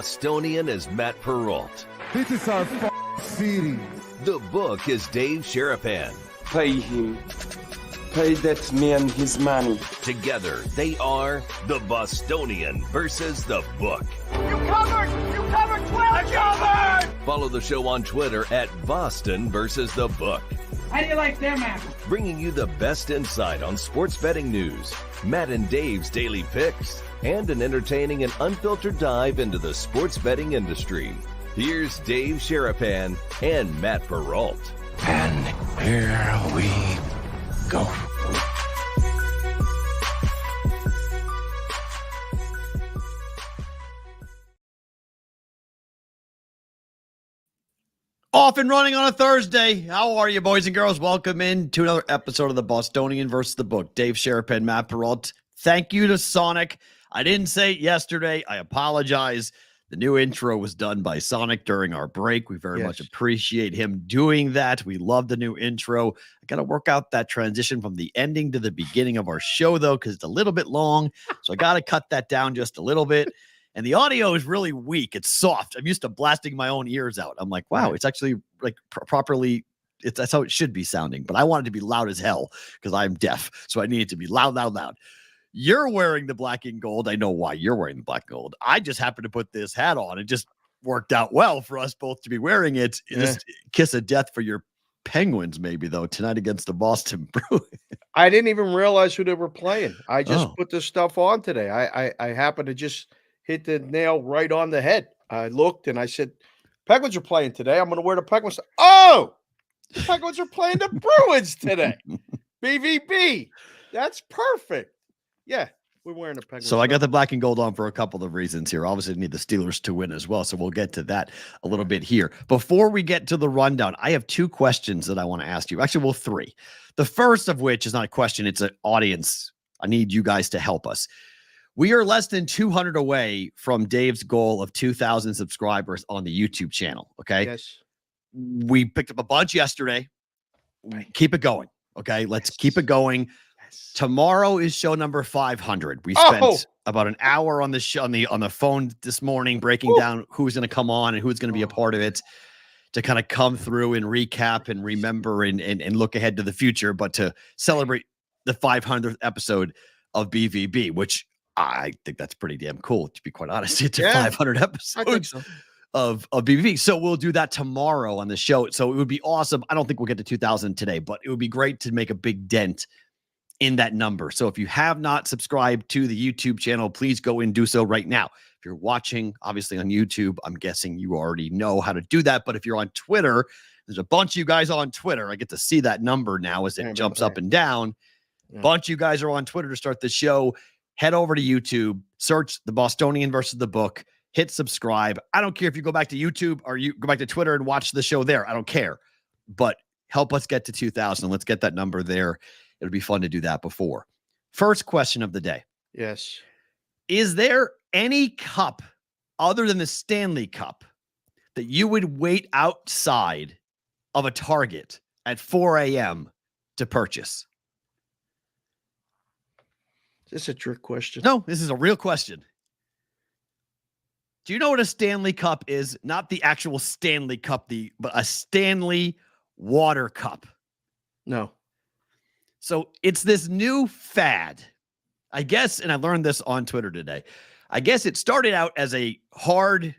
Bostonian is Matt Perrault. This is our city. The book is Dave Sharapan. Pay him. Pay that man his money. Together, they are the Bostonian versus the book. You covered! You covered 12! I covered! Follow the show on Twitter at Boston versus the book. How do you like them apples? Bringing you the best insight on sports betting news, Matt and Dave's daily picks, and an entertaining and unfiltered dive into the sports betting industry. Here's Dave Sharapan and Matt Perrault. And here we go. Off and running on a Thursday. How are you, boys and girls? Welcome in to another episode of the Bostonian versus the book. Dave Sharapan, Matt Perrault. Thank you to Sonic. I didn't say it yesterday. I apologize. The new intro was done by Sonic during our break. We very much appreciate him doing that. We love the new intro. I got to work out that transition from the ending to the beginning of our show, though, because it's a little bit long. So I got to cut that down just a little bit. And the audio is really weak. It's soft. I'm used to blasting my own ears out. I'm like, wow, it's actually like properly. That's how it should be sounding. But I want it to be loud as hell because I'm deaf. So I need it to be loud, loud, loud. You're wearing the black and gold. I know why you're wearing the black and gold. I just happened to put this hat on. It just worked out well for us both to be wearing it. Yeah. Just kiss of death for your Penguins, maybe, though, tonight against the Boston Bruins. I didn't even realize who they were playing. I just put this stuff on today. I happened to just hit the nail right on the head. I looked and I said, Penguins are playing today. I'm going to wear the Penguins. Oh, the Penguins are playing the Bruins today. BvB. That's perfect. Yeah, we're wearing the Penguins. So I got the black and gold on for a couple of reasons here. Obviously, I need the Steelers to win as well. So we'll get to that a little bit here. Before we get to the rundown, I have two questions that I want to ask you. Actually, well, three. The first of which is not a question. It's an audience. I need you guys to help us. We are less than 200 away from Dave's goal of 2,000 subscribers on the YouTube channel. Okay. Yes. We picked up a bunch yesterday. Keep it going. Okay. Let's keep it going. Tomorrow is show number 500. We spent about an hour on the show, on the phone this morning, breaking down who's going to come on and who's going to be a part of it to kind of come through and recap and remember and look ahead to the future, but to celebrate the 500th episode of BvB, which I think that's pretty damn cool, to be quite honest. It's 500 episodes of BvB. So we'll do that tomorrow on the show. So it would be awesome. I don't think we'll get to 2,000 today, but it would be great to make a big dent in that number. So if you have not subscribed to the YouTube channel, please go and do so right now. If you're watching, obviously on YouTube, I'm guessing you already know how to do that. But if you're on Twitter, there's a bunch of you guys on Twitter. I get to see that number now as it jumps up and down. A bunch of you guys are on Twitter to start the show. Head over to YouTube, search the Bostonian versus the book, hit subscribe. I don't care if you go back to YouTube or you go back to Twitter and watch the show there. I don't care. But help us get to 2,000. Let's get that number there. It'll be fun to do that before. First question of the day. Yes. Is there any cup other than the Stanley Cup that you would wait outside of a Target at 4 a.m. to purchase? Is this a trick question? No, this is a real question. Do you know what a Stanley Cup is? Not the actual Stanley Cup, but a Stanley water cup. No. So it's this new fad, I guess, and I learned this on Twitter today. I guess it started out as a hard,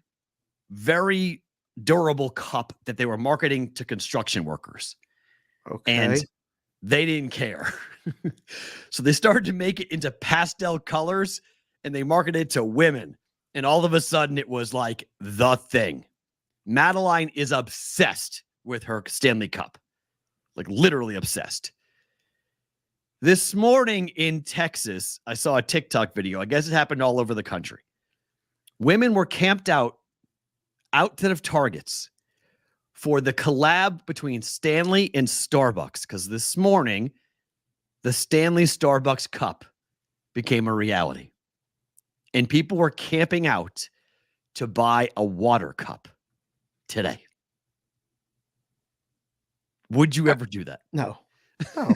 very durable cup that they were marketing to construction workers. Okay. And they didn't care. So they started to make it into pastel colors and they marketed it to women. And all of a sudden it was like the thing. Madeline is obsessed with her Stanley Cup, like literally obsessed. This morning in Texas, I saw a TikTok video. I guess it happened all over the country. Women were camped outside of Targets for the collab between Stanley and Starbucks, because this morning, the Stanley Starbucks Cup became a reality. And people were camping out to buy a water cup today. Would you ever do that? No. No,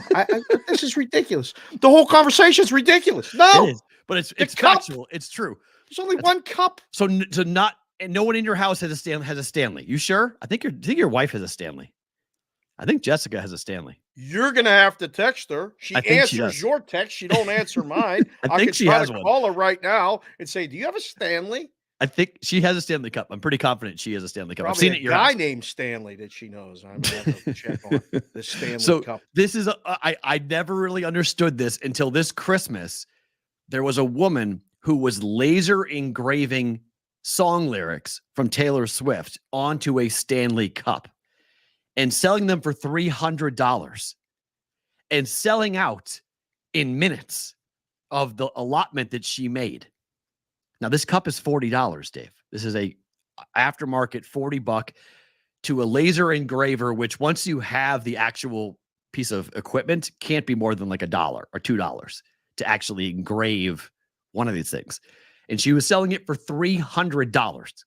this is ridiculous. The whole conversation is ridiculous. No, it is, but it's factual. It's true. There's only one cup. So to not And no one in your house has a Stanley. You sure? I think your wife has a Stanley. I think Jessica has a Stanley. You're gonna have to text her. She answers your text. She don't answer mine. I think could she try has to one. call her right now and say, "Do you have a Stanley?" I think she has a Stanley Cup. I'm pretty confident she has a Stanley Cup. Probably I've seen a it. Your guy house. named Stanley that she knows. I'm gonna have to check on the Stanley Cup. This is I never really understood this until this Christmas. There was a woman who was laser engraving song lyrics from Taylor Swift onto a Stanley Cup and selling them for $300 and selling out in minutes of the allotment that she made. Now, this cup is $40, Dave. This is a aftermarket $40 to a laser engraver, which once you have the actual piece of equipment, can't be more than like $1 or $2 to actually engrave one of these things. And she was selling it for $300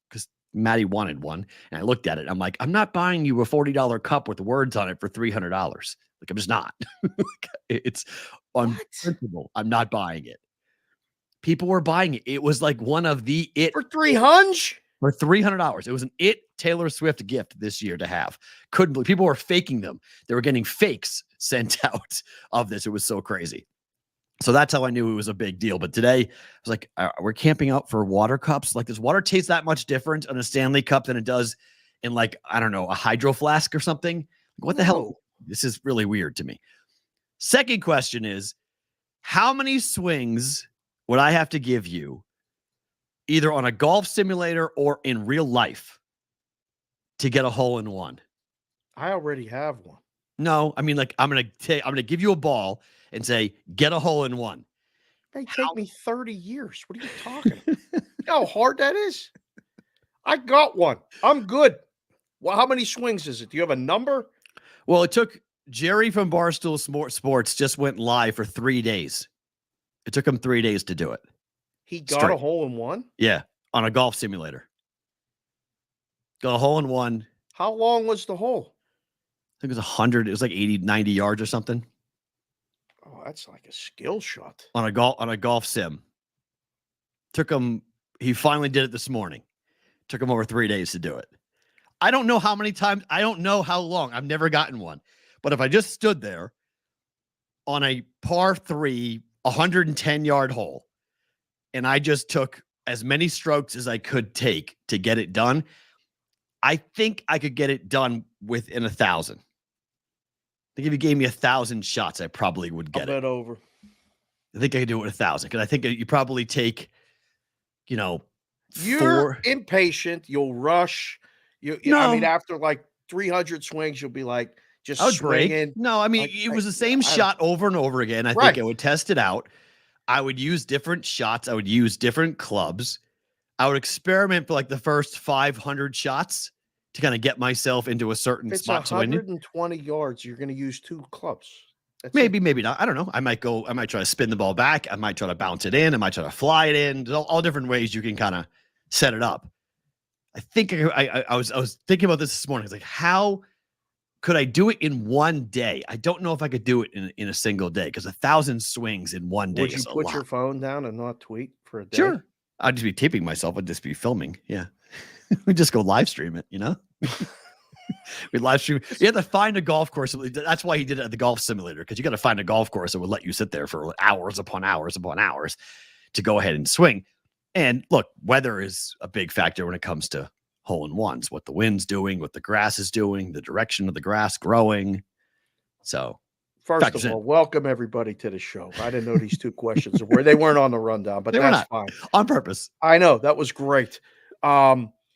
because Maddie wanted one. And I looked at it. I'm like, I'm not buying you a $40 cup with the words on it for $300. Like, I'm just not. It's unprincipled. I'm not buying it. People were buying it. It was like one of the for $300. For $300. It was an Taylor Swift gift this year to have. Couldn't believe people were faking them. They were getting fakes sent out of this. It was so crazy. So that's how I knew it was a big deal. But today, I was like, we're camping out for water cups. Like, does water taste that much different on a Stanley Cup than it does in, like, I don't know, a hydro flask or something? Like, what the hell? This is really weird to me. Second question is, how many swings would I have to give you either on a golf simulator or in real life to get a hole in one? I already have one. No, I mean, like, I'm gonna give you a ball and say, get a hole in one. It may take me 30 years. What are you talking about? You know how hard that is? I got one. I'm good. Well, how many swings is it? Do you have a number? Well, it took Jerry from Barstool Sports just went live for 3 days. It took him 3 days to do it. He got a hole in one? Yeah, on a golf simulator. Got a hole in one. How long was the hole? I think it was 100. It was like 80, 90 yards or something. Oh, that's like a skill shot. On a golf sim. Took him, he finally did it this morning. Took him over 3 days to do it. I don't know how many times, I don't know how long. I've never gotten one. But if I just stood there on a par 3, 110-yard hole, and I just took as many strokes as I could take to get it done, I think I could get it done within 1,000. I think if you gave me 1,000 shots, I probably would get it. Bet over. I think I could do it with 1,000 because I think you probably take, you're 4. impatient. You'll rush. I mean, after like 300 swings, you'll be like, just swinging. No, I mean, it was the same shot over and over again. I think I would test it out. I would use different shots. I would use different clubs. I would experiment for like the first 500 shots to kind of get myself into a certain spot. It's 120 yards. You're going to use 2 clubs. Maybe not. I don't know. I might try to spin the ball back. I might try to bounce it in. I might try to fly it in. There's all different ways you can kind of set it up. I think I was thinking about this morning. It's like, how could I do it in one day? I don't know if I could do it in a single day because 1,000 swings in one day. Would you put your phone down and not tweet for a day? Sure. I'd just be taping myself. I'd just be filming. Yeah. We just go live stream it, We live stream. You have to find a golf course. That's why he did it at the golf simulator, because you got to find a golf course that would let you sit there for hours upon hours upon hours to go ahead and swing. And look, weather is a big factor when it comes to hole-in-ones, what the wind's doing, what the grass is doing, the direction of the grass growing. So, first of all, welcome everybody to the show. I didn't know these 2 questions were. They weren't on the rundown, but that's fine. On purpose. I know. That was great.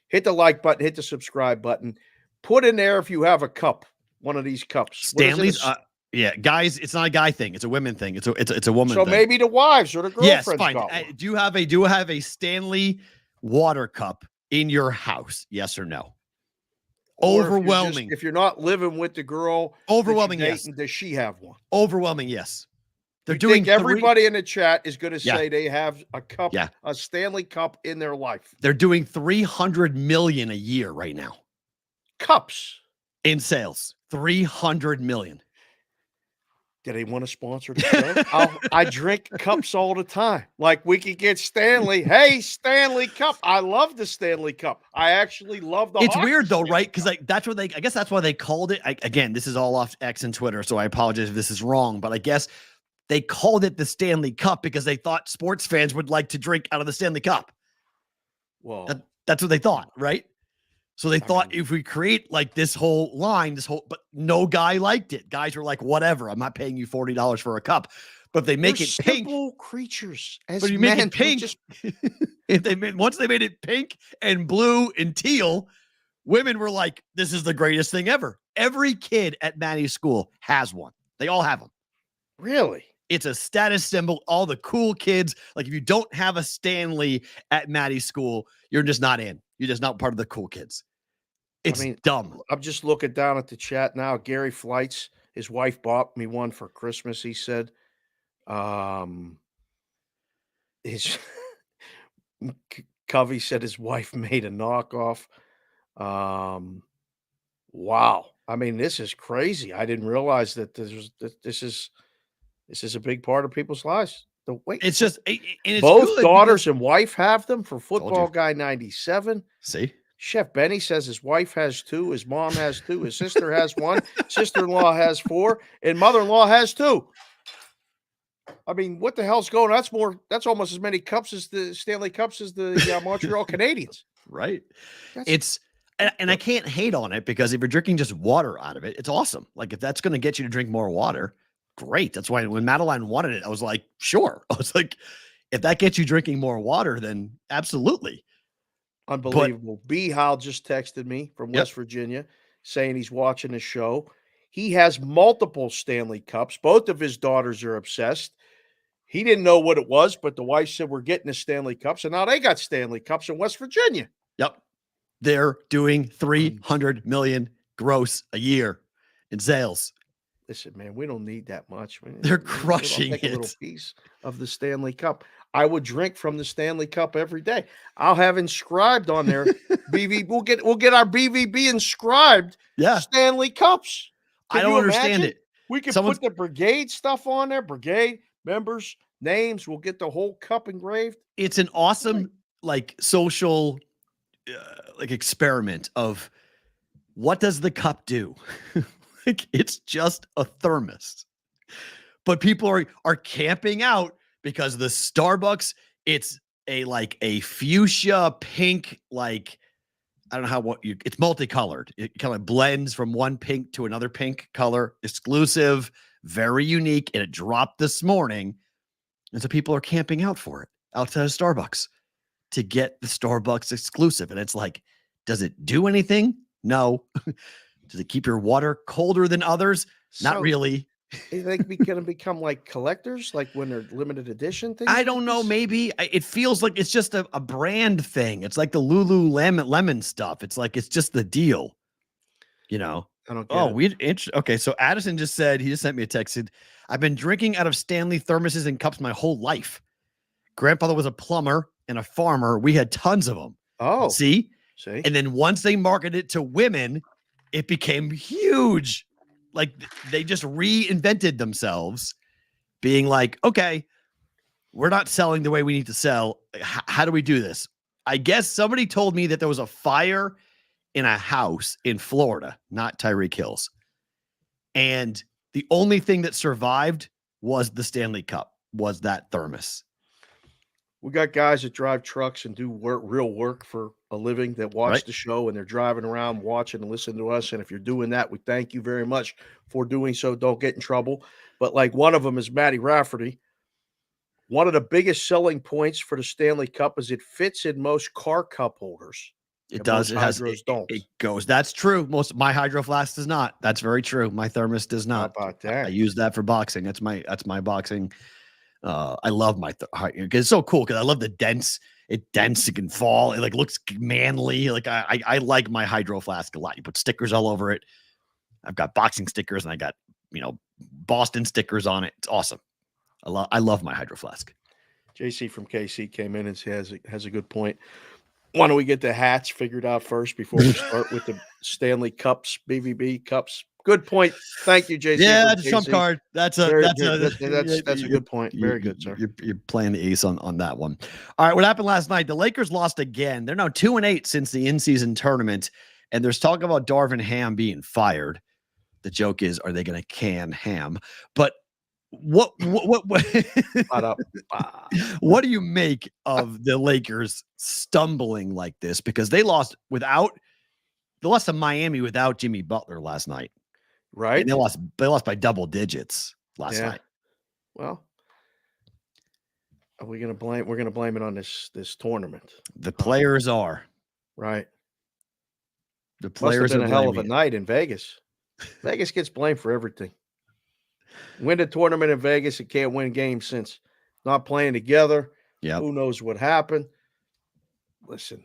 Hit the like button, hit the subscribe button. Put in there if you have a cup, one of these cups. Stanley's, yeah, guys, it's not a guy thing. It's a women thing. It's a woman thing. So maybe the wives or the girlfriends. Yes, fine. Do you have a Stanley water cup in your house? Yes or no? Or overwhelming. If you're not living with the girl, overwhelming. Yes. Yes. Does she have one? Overwhelming. Yes. They're doing. Everybody in the chat is going to say they have a cup, a Stanley Cup in their life. They're doing $300 million a year right now. Cups in sales. $300 million. Do they want to sponsor the show? I drink cups all the time. Like we could get Stanley. Hey, Stanley Cup. I love the Stanley Cup. I actually love the. It's hockey weird though, Stanley right? Because Cup. like that's what I guess that's why they called it. Again, this is all off X and Twitter, so I apologize if this is wrong, but I guess they called it the Stanley Cup because they thought sports fans would like to drink out of the Stanley Cup. Well, That's what they thought, right? So they thought if we create like this whole line, but no guy liked it. Guys were like, whatever, I'm not paying you $40 for a cup. But if they make it pink, simple creatures. As but you men, make it pink. Once they made it pink and blue and teal, women were like, this is the greatest thing ever. Every kid at Maddie's school has one. They all have them. Really? It's a status symbol. All the cool kids, like if you don't have a Stanley at Maddie's school, you're just not in. You're just not part of the cool kids. It's dumb. I'm just looking down at the chat now. Gary Flights, his wife bought me one for Christmas, he said. His Covey said his wife made a knockoff. Wow. I mean, this is crazy. I didn't realize that this is a big part of people's lives. It's just it's both daughters and wife have them for Football Guy 97. See, Chef Benny says his wife has 2, his mom has 2, his sister has 1, sister-in-law has 4, and mother-in-law has 2. I mean, what the hell's going on? That's almost as many cups as the Stanley Cups as the Montreal Canadiens. Right. And I can't hate on it because if you're drinking just water out of it, it's awesome. Like if that's going to get you to drink more water, great. That's why when Madeline wanted it, I was like, sure. I was like, if that gets you drinking more water, then absolutely. Unbelievable. B. Howell just texted me from West Virginia saying he's watching the show. He has multiple Stanley Cups. Both of his daughters are obsessed. He didn't know what it was, but the wife said, we're getting the Stanley Cups. And now they got Stanley Cups in West Virginia. Yep. They're doing $300 million gross a year in sales. Listen, man, we don't need that much. They're crushing a little piece of the Stanley Cup. I would drink from the Stanley Cup every day. I'll have inscribed on there. BvB. We'll get our BvB inscribed. Yeah. Stanley Cups. I don't understand it. We can put the brigade stuff on there. Brigade members, names. We'll get the whole cup engraved. It's an awesome like social like experiment of what does the cup do? Like it's just a thermos, but people are camping out because the Starbucks, it's a fuchsia pink, like, I don't know how it's multicolored. It kind of blends from one pink to another pink color, exclusive, very unique. And it dropped this morning. And so people are camping out for it outside of Starbucks to get the Starbucks exclusive. And it's like, does it do anything? No. Does it keep your water colder than others? Not really. You think we're going to become like collectors, like when they're limited edition things? I don't know. Maybe it feels like it's just a brand thing. It's like the Lululemon stuff. It's like, it's just the deal, you know? I don't get it. Okay. So Addison he just sent me a text. Said, I've been drinking out of Stanley thermoses and cups my whole life. Grandfather was a plumber and a farmer. We had tons of them. Oh, see? And then once they marketed it to women, it became huge. Like they just reinvented themselves being like, okay, we're not selling the way we need to sell. How do we do this? I guess somebody told me that there was a fire in a house in Florida, not Tyreek Hills. And the only thing that survived was the Stanley Cup, was that thermos. We got guys that drive trucks and do real work for a living that watch the show, and they're driving around watching and listening to us. And if you're doing that, we thank you very much for doing so. Don't get in trouble. But like one of them is Matty Rafferty. One of the biggest selling points for the Stanley Cup is it fits in most car cup holders. It does. It has. It goes. That's true. My Hydro Flask does not. That's very true. My thermos does not. How about that? I use that for boxing. That's my boxing. I love my because it's so cool because I love the dense. It can fall. It like looks manly. Like I like my Hydro Flask a lot. You put stickers all over it. I've got boxing stickers and I got Boston stickers on it. It's awesome. I love my Hydro Flask. JC from KC came in and has a good point. Why don't we get the hats figured out first before we start with the Stanley Cups, BvB Cups Good point. Thank you, JC. Yeah, that's a trump card. That's a good point. Very good, sir. You're playing the ace on that one. All right, what happened last night? The Lakers lost again. They're now 2-8 since the in-season tournament, and there's talk about Darvin Ham being fired. The joke is, are they going to can Ham? But what what do you make of the Lakers stumbling like this? Because they lost to Miami without Jimmy Butler last night. Right. And they lost by double digits last night. Well, are we going to blame? We're going to blame it on this tournament. The players are. Right. The players must have been are a hell of a night in Vegas. Vegas gets blamed for everything. Win the tournament in Vegas and can't win games since not playing together. Yeah. Who knows what happened? Listen,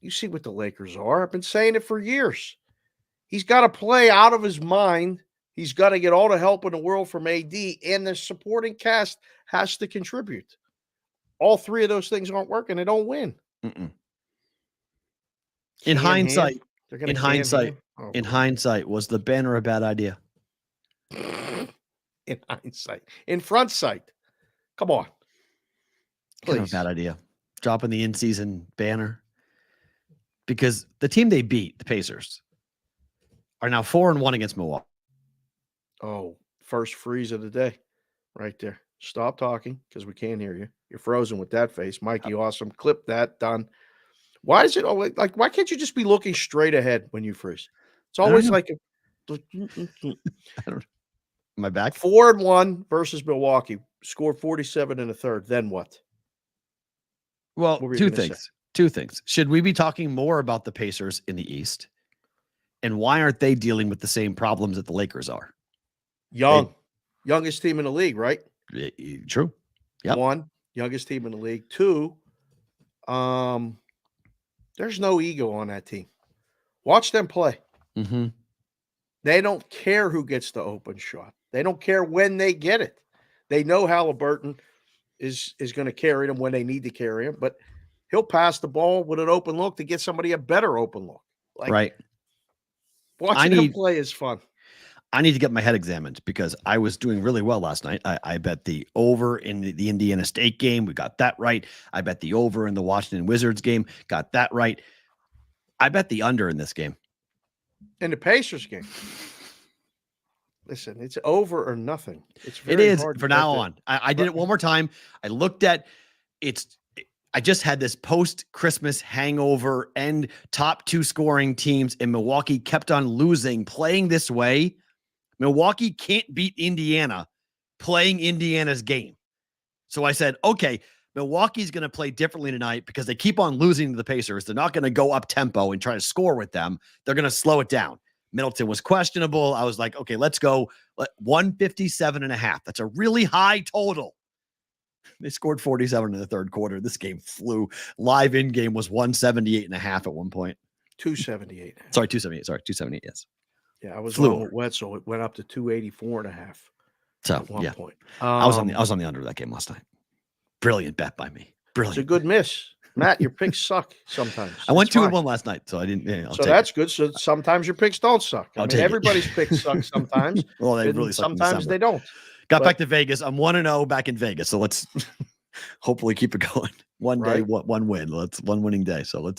you see what the Lakers are. I've been saying it for years. He's got to play out of his mind. He's got to get all the help in the world from AD, and the supporting cast has to contribute. All three of those things aren't working. They don't win. In hindsight, was the banner a bad idea? In hindsight, in front sight. Come on. Kind of a bad idea. Dropping the in-season banner. Because the team they beat, the Pacers, are now 4-1 against Milwaukee. Oh, first freeze of the day right there. Stop talking because we can't hear you. You're frozen with that face. Mikey, awesome. Clip that. Done. Why is it always like, why can't you just be looking straight ahead when you freeze? It's always like I don't know. Am I back? 4-1 versus Milwaukee. Scored 47 in the third. Then what? Well, two things. Should we be talking more about the Pacers in the East? And why aren't they dealing with the same problems that the Lakers are? Youngest team in the league, right? True. Yep. 1, youngest team in the league. 2, there's no ego on that team. Watch them play. Mm-hmm. They don't care who gets the open shot. They don't care when they get it. They know Halliburton is going to carry them when they need to carry him, but he'll pass the ball with an open look to get somebody a better open look. Right. Watching him play is fun. I need to get my head examined because I was doing really well last night. I bet the over in the Indiana State game. We got that right. I bet the over in the Washington Wizards game. Got that right. I bet the under in this game. In the Pacers game. Listen, it's over or nothing. It is for now on. I did it one more time. I looked at it's. I just had this post-Christmas hangover and top 2 scoring teams, and Milwaukee kept on losing. Playing this way, Milwaukee can't beat Indiana playing Indiana's game. So I said, okay, Milwaukee's going to play differently tonight because they keep on losing to the Pacers. They're not going to go up tempo and try to score with them. They're going to slow it down. Middleton was questionable. I was like, okay, let's go 157.5. That's a really high total. They scored 47 in the third quarter. This game flew. Live in game was 178.5 at one point. 278. Sorry, 278. Sorry, 278. Yes. Yeah, I was on wet, so it went up to 284.5. So at one point. I was on the under of that game last night. Brilliant bet by me. Brilliant. It's a good miss. Matt, your picks suck sometimes. I went 2-1 last night, so I didn't. So that's good. So sometimes your picks don't suck. I mean, everybody's picks suck sometimes. Well, they really suck. Sometimes they don't. Got back to Vegas. I'm 1-0 back in Vegas. So let's hopefully keep it going. One day, one win. Let's one winning day. So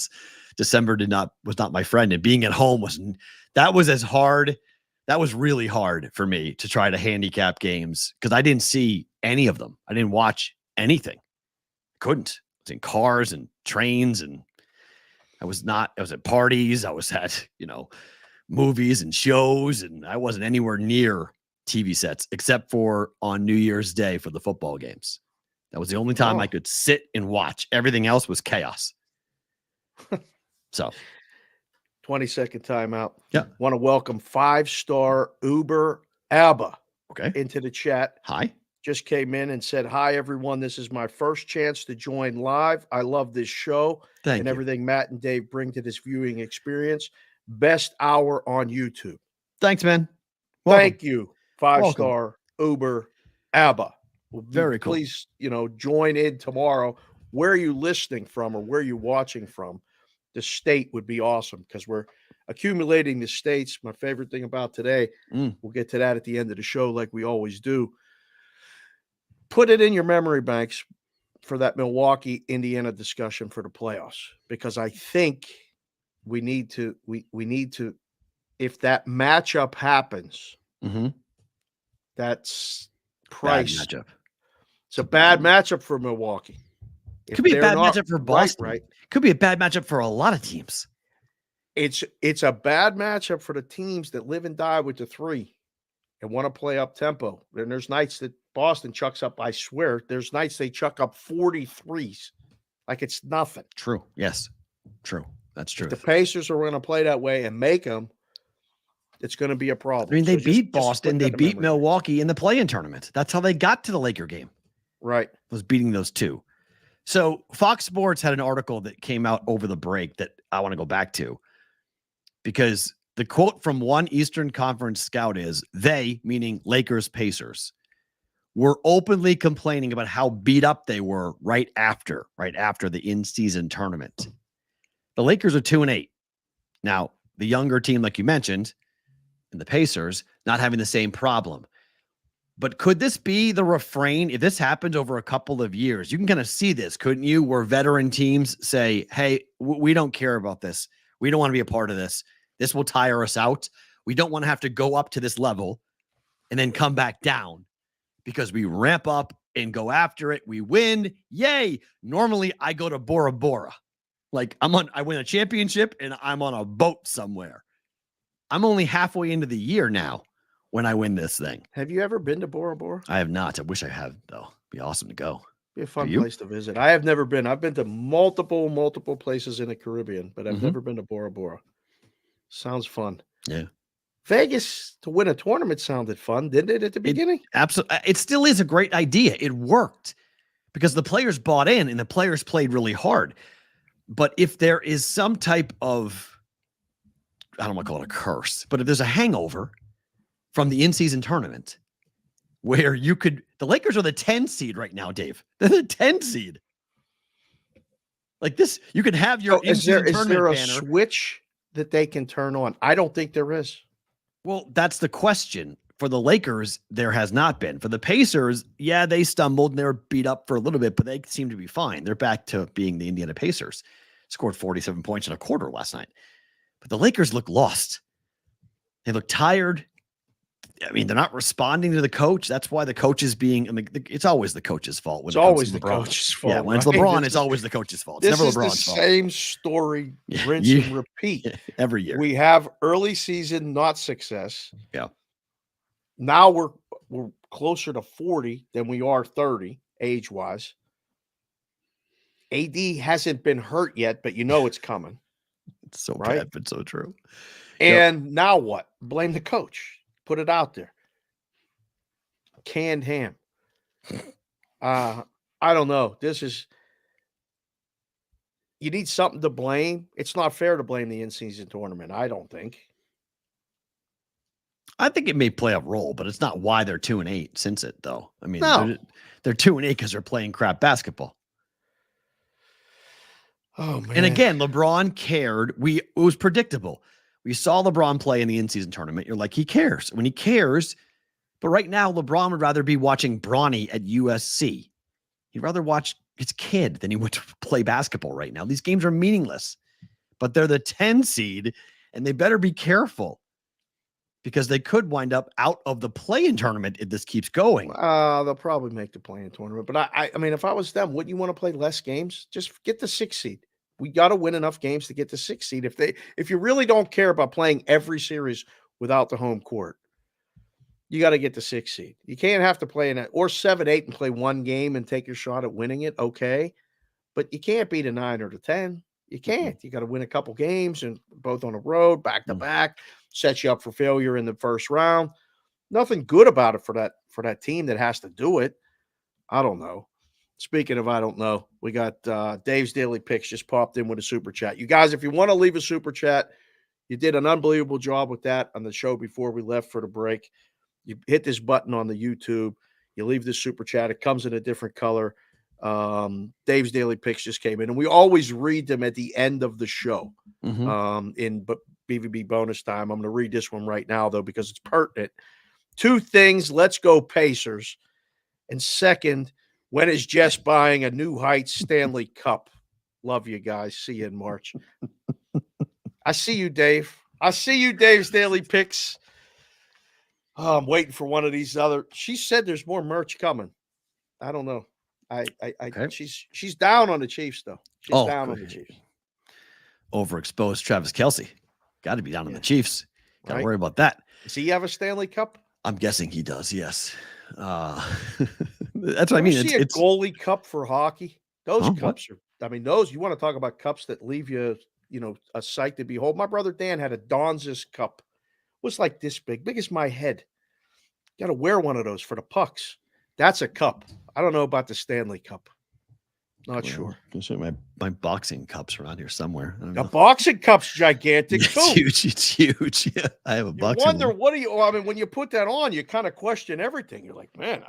December was not my friend. And being at home was hard. That was really hard for me to try to handicap games because I didn't see any of them. I didn't watch anything. Couldn't. I was in cars and trains, and I was at parties. I was at, movies and shows, and I wasn't anywhere near TV sets except for on New Year's Day for the football games. That was the only time I could sit and watch. Everything else was chaos. So 20-second timeout. Yeah. Want to welcome 5-star Uber Abba into the chat. Hi. Just came in and said, hi, everyone. This is my first chance to join live. I love this show and everything Matt and Dave bring to this viewing experience. Best hour on YouTube. Thanks, man. Welcome. Thank you. 5-star Uber Abba. Very cool. Please, join in tomorrow. Where are you listening from or where are you watching from? The state would be awesome because we're accumulating the states. My favorite thing about today, we'll get to that at the end of the show like we always do. Put it in your memory banks for that Milwaukee, Indiana discussion for the playoffs, because I think we need to, if that matchup happens, that's price. Bad matchup. It's a bad matchup for Milwaukee. Could be a bad matchup for Boston. Right. Could be a bad matchup for a lot of teams. It's a bad matchup for the teams that live and die with the 3 and want to play up tempo. And there's nights that Boston chucks up, I swear, there's nights they chuck up 43s like it's nothing. True. Yes. True. That's true. If the Pacers are going to play that way and make them, it's going to be a problem. I mean, they beat Boston. They beat Milwaukee in the play-in tournament. That's how they got to the Laker game. Right. Was beating those 2. So Fox Sports had an article that came out over the break that I want to go back to, because the quote from one Eastern Conference scout is, they, meaning Lakers, Pacers, were openly complaining about how beat up they were right after the in-season tournament. The Lakers are 2-8. Now, the younger team, like you mentioned, and the Pacers, not having the same problem. But could this be the refrain? If this happens over a couple of years, you can kind of see this, couldn't you? Where veteran teams say, hey, we don't care about this. We don't want to be a part of this. This will tire us out. We don't want to have to go up to this level and then come back down, because we ramp up and go after it. We win. Yay. Normally I go to Bora Bora. Like I win a championship and I'm on a boat somewhere. I'm only halfway into the year now when I win this thing. Have you ever been to Bora Bora? I have not. I wish I had, though. Be awesome to go. Be a fun place to visit. I have never been. I've been to multiple places in the Caribbean, but I've never been to Bora Bora. Sounds fun. Yeah. Vegas to win a tournament sounded fun, didn't it, at the beginning? Absolutely. It still is a great idea. It worked because the players bought in and the players played really hard. But if there is some type of, I don't want to call it a curse, but if there's a hangover from the in-season tournament where the Lakers are the 10 seed right now, Dave. They're the 10 seed. Like this, you could have your in-season tournament banner. Is there a switch that they can turn on? I don't think there is. Well, that's the question. For the Lakers, there has not been. For the Pacers, yeah, they stumbled and they were beat up for a little bit, but they seem to be fine. They're back to being the Indiana Pacers. Scored 47 points in a quarter last night. But the Lakers look lost. They look tired. I mean, they're not responding to the coach. That's why the coach is being, it's always the coach's fault. It's always the coach's fault. Yeah, when it's LeBron, it's always the coach's fault. It's never LeBron's fault. Same story, rinse and repeat. Every year. We have early season not success. Yeah. Now we're closer to 40 than we are 30 age-wise. AD hasn't been hurt yet, but you know it's coming. It's so bad, but so true. And now what? Blame the coach. Put it out there. Canned ham. I don't know. You need something to blame. It's not fair to blame the in-season tournament, I don't think. I think it may play a role, but it's not why they're 2-8 since it, though. I mean, no. They're 2-8 because they're playing crap basketball. Oh, man. And again, LeBron cared. It was predictable. We saw LeBron play in the in-season tournament. You're like, he cares. When he cares, but right now, LeBron would rather be watching Bronny at USC. He'd rather watch his kid than he would play basketball right now. These games are meaningless, but they're the 10 seed, and they better be careful because they could wind up out of the play-in tournament if this keeps going. They'll probably make the play-in tournament. But I mean, if I was them, wouldn't you want to play less games? Just get the 6 seed. We got to win enough games to get the 6 seed. If you really don't care about playing every series without the home court, you got to get the 6 seed. You can't have to play in it or 7-8 and play one game and take your shot at winning it. Okay. But you can't beat a 9 or the 10. You can't. You got to win a couple games and both on the road, back to back, set you up for failure in the first round. Nothing good about it for that team that has to do it. I don't know. Speaking of I don't know, we got Dave's Daily Picks just popped in with a super chat. You guys, if you want to leave a super chat, you did an unbelievable job with that on the show before we left for the break. You hit this button on the YouTube. You leave the super chat. It comes in a different color. Dave's Daily Picks just came in, and we always read them at the end of the show. But BvB bonus time. I'm going to read this one right now, though, because it's pertinent. 2 things. Let's go Pacers. And second, when is Jess buying a New Heights Stanley Cup? Love you guys. See you in March. I see you, Dave. I see you, Dave's Daily Picks. Oh, I'm waiting for one of these other. She said there's more merch coming. I don't know. Okay. She's down on the Chiefs, though. She's down on the Chiefs. Overexposed Travis Kelce. Got to be down on the Chiefs. Got to Right. worry about that. Does he have a Stanley Cup? I'm guessing he does. Yes. That's what I mean. See a goalie cup for hockey. Those cups are. I mean, those. You want to talk about cups that leave you, a sight to behold. My brother Dan had a Donzis cup. It was like this big as my head. Got to wear one of those for the pucks. That's a cup. I don't know about the Stanley Cup. Not sure. My boxing cup's around here somewhere. The boxing cup's gigantic too. It's huge. It's huge. Yeah, I have a boxing. Wonder when you put that on, you kind of question everything. You're like, man,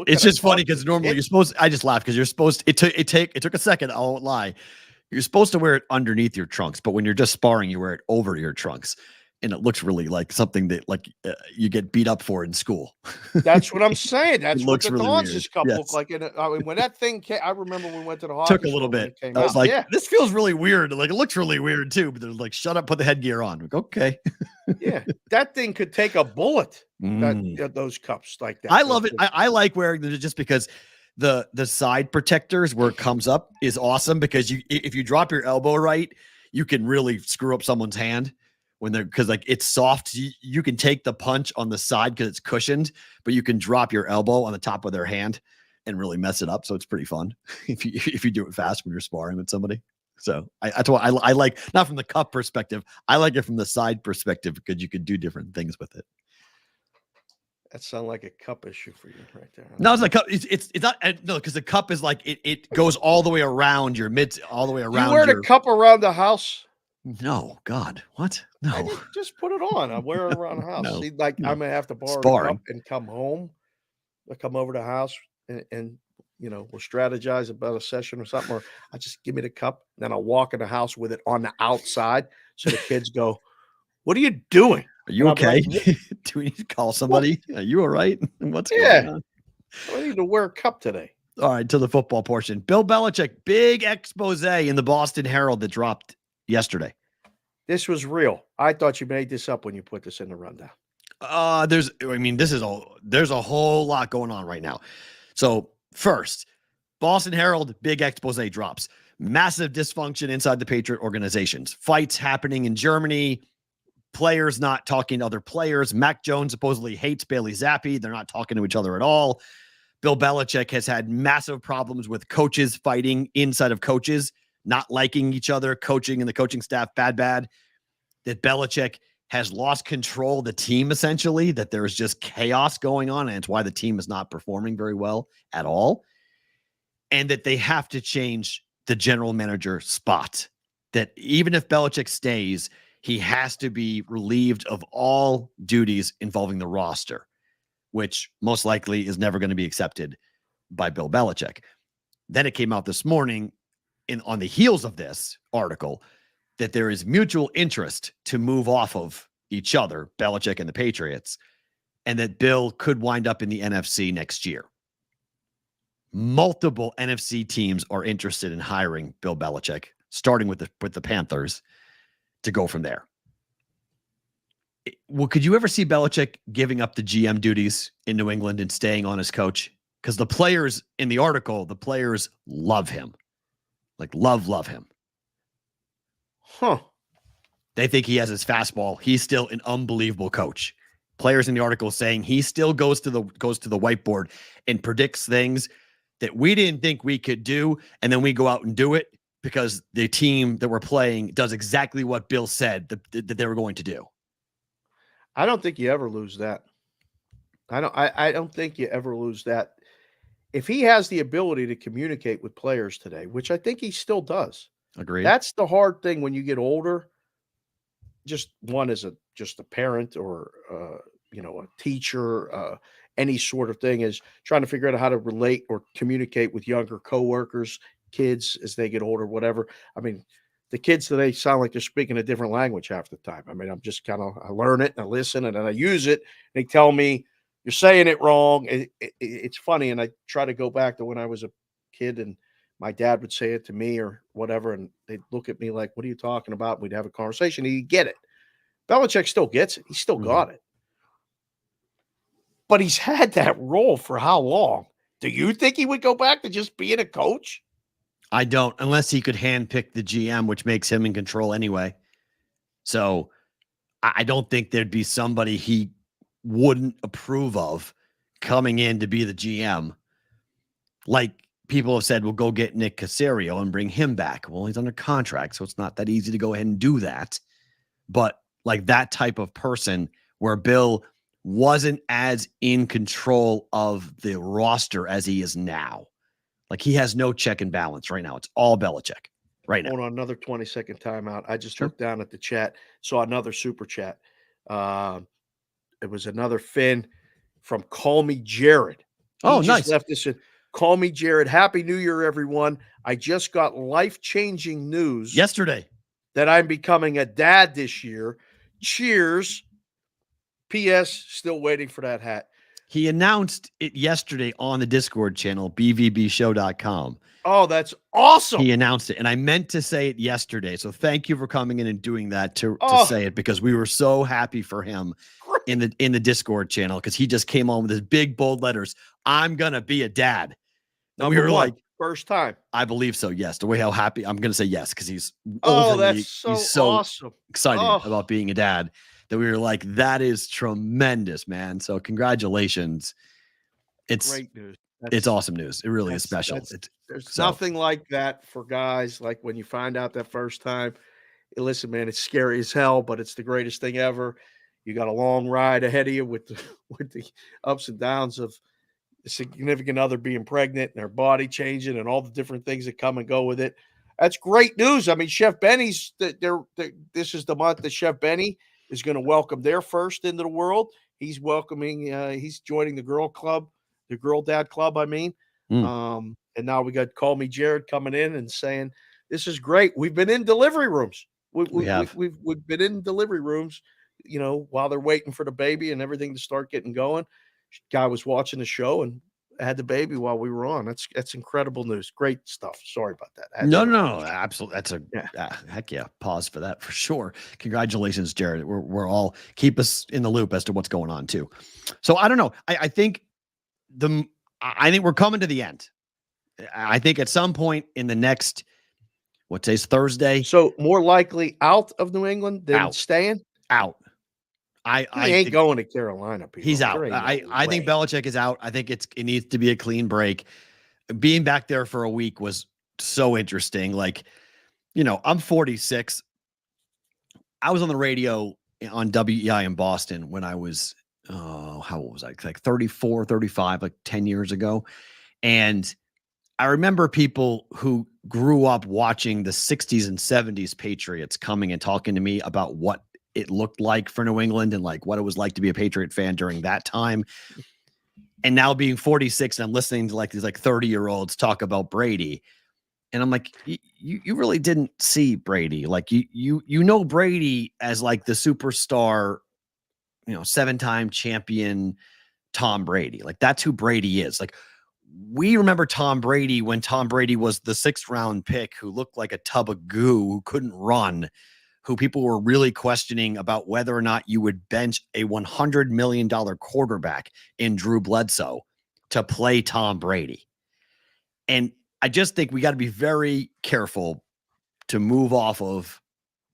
It's just funny because normally you're supposed. I just laugh because you're supposed. It took a second. I won't lie. You're supposed to wear it underneath your trunks, but when you're just sparring, you wear it over your trunks. And it looks really like something that you get beat up for in school. That's what I'm saying. That's what the really Donzis Cup looked like. When that thing came, I remember when we went to the hockey. Took a little bit. I was like, this feels really weird. Like, it looks really weird too. But they're like, shut up, put the headgear on. Like, okay. Yeah, that thing could take a bullet. Those cups like that. I love it. I like wearing them just because the side protectors where it comes up is awesome because if you drop your elbow right, you can really screw up someone's hand. Because it's soft, you can take the punch on the side because it's cushioned, but you can drop your elbow on the top of their hand and really mess it up. So it's pretty fun if you do it fast when you're sparring with somebody. So that's why I like, not from the cup perspective, I like it from the side perspective because you could do different things with it. That sounds like a cup issue for you right there. No, it's like cup. It's not because the cup is like it goes all the way around your mids, all the way around. You wear the cup around the house? No, God, what? No, just put it on. I wear it around the house. No, See, I'm gonna have to borrow the cup and come home. I come over to the house and we'll strategize about a session or something. Or I just give me the cup, and then I'll walk in the house with it on the outside, so the kids go, "What are you doing? Are you okay? Do we need to call somebody? Are you all right? What's going on? I need to wear a cup today." All right, to the football portion. Bill Belichick, big expose in the Boston Herald that dropped yesterday. This was real. I thought you made this up when you put this in the rundown. There's a whole lot going on right now. So first, Boston Herald, big expose drops. Massive dysfunction inside the Patriot organizations. Fights happening in Germany. Players not talking to other players. Mac Jones supposedly hates Bailey Zappi. They're not talking to each other at all. Bill Belichick has had massive problems with coaches fighting inside of coaches, not liking each other, coaching and the coaching staff, bad, that Belichick has lost control of the team, essentially, that there is just chaos going on, and it's why the team is not performing very well at all, and that they have to change the general manager spot, that even if Belichick stays, he has to be relieved of all duties involving the roster, which most likely is never going to be accepted by Bill Belichick. Then it came out this morning on the heels of this article that there is mutual interest to move off of each other, Belichick and the Patriots, and that Bill could wind up in the NFC next year. Multiple NFC teams are interested in hiring Bill Belichick, starting with the Panthers, to go from there. Well, could you ever see Belichick giving up the GM duties in New England and staying on as coach? Because the players in the article, the players love him. Like love him. Huh. They think he has his fastball. He's still an unbelievable coach. Players in the article saying he still goes to the whiteboard and predicts things that we didn't think we could do, and then we go out and do it because the team that we're playing does exactly what Bill said that they were going to do. I don't think you ever lose that. I don't think you ever lose that. If he has the ability to communicate with players today, which I think he still does. Agreed. That's the hard thing when you get older. Just one as just a parent or a teacher, any sort of thing, is trying to figure out how to relate or communicate with younger coworkers, kids as they get older, whatever. I mean, the kids today sound like they're speaking a different language half the time. I mean, I'm just I learn it and I listen and then I use it. And they tell me you're saying it wrong. It's funny. And I try to go back to when I was a kid and my dad would say it to me or whatever. And they'd look at me like, what are you talking about? We'd have a conversation. He'd get it. Belichick still gets it. He's still got it. But he's had that role for how long? Do you think he would go back to just being a coach? I don't, unless he could handpick the GM, which makes him in control anyway. So I don't think there'd be somebody he wouldn't approve of coming in to be the GM. Like people have said, we'll go get Nick Caserio and bring him back. Well, he's under contract, so it's not that easy to go ahead and do that. But like that type of person where Bill wasn't as in control of the roster as he is now. Like he has no check and balance right now. It's all Belichick right now. Hold on, another 20-second timeout. I just looked down at the chat, saw another super chat. It was another Finn from Call Me Jared. Oh, nice. Left this in. Call Me Jared. Happy New Year, everyone. I just got life-changing news yesterday that I'm becoming a dad this year. Cheers. P.S. Still waiting for that hat. He announced it yesterday on the Discord channel, bvbshow.com. Oh, that's awesome. He announced it, and I meant to say it yesterday. So thank you for coming in and doing that to say it, because we were so happy for him in the Discord channel, because he just came on with his big, bold letters. I'm going to be a dad. And we were like, first time. I believe so, yes. The way how happy, I'm going to say yes, because he's he's so awesome. Excited about being a dad. That we were like, that is tremendous, man. So congratulations. It's great news. It's awesome news. It really is special. There's nothing like that for guys. Like when you find out that first time, listen, man, it's scary as hell, but it's the greatest thing ever. You got a long ride ahead of you with the ups and downs of a significant other being pregnant and their body changing and all the different things that come and go with it. That's great news. I mean, Chef Benny's this is the month that Chef Benny is going to welcome their first into the world. He's welcoming, he's joining the girl club, the girl dad club, I mean. And now we got Call Me Jared coming in and saying, this is great. We've been in delivery rooms. We've been in delivery rooms, you know, while they're waiting for the baby and everything to start getting going. Guy was watching the show and had the baby while we were on. That's incredible news. Great stuff. Sorry about that. No, absolutely. That's heck yeah. Pause for that for sure. Congratulations, Jared. We're all, keep us in the loop as to what's going on too. So I don't know. I think we're coming to the end. I think at some point in the next, what today's Thursday. So more likely out of New England than staying out. I ain't going to Carolina. People. He's out. I think Belichick is out. I think it needs to be a clean break. Being back there for a week was so interesting. Like, you know, I'm 46. I was on the radio on WEI in Boston when I was, how old was I? Like 34, 35, like 10 years ago. And I remember people who grew up watching the 60s and 70s Patriots coming and talking to me about what it looked like for New England and like what it was like to be a Patriot fan during that time. And now being 46 and I'm listening to like these like 30-year-olds talk about Brady. And I'm like, you really didn't see Brady. Like you know Brady as like the superstar, you know, 7-time champion Tom Brady. Like that's who Brady is. Like we remember Tom Brady when Tom Brady was the 6th round pick who looked like a tub of goo, who couldn't run, who people were really questioning about whether or not you would bench a $100 million quarterback in Drew Bledsoe to play Tom Brady. And I just think we got to be very careful to move off of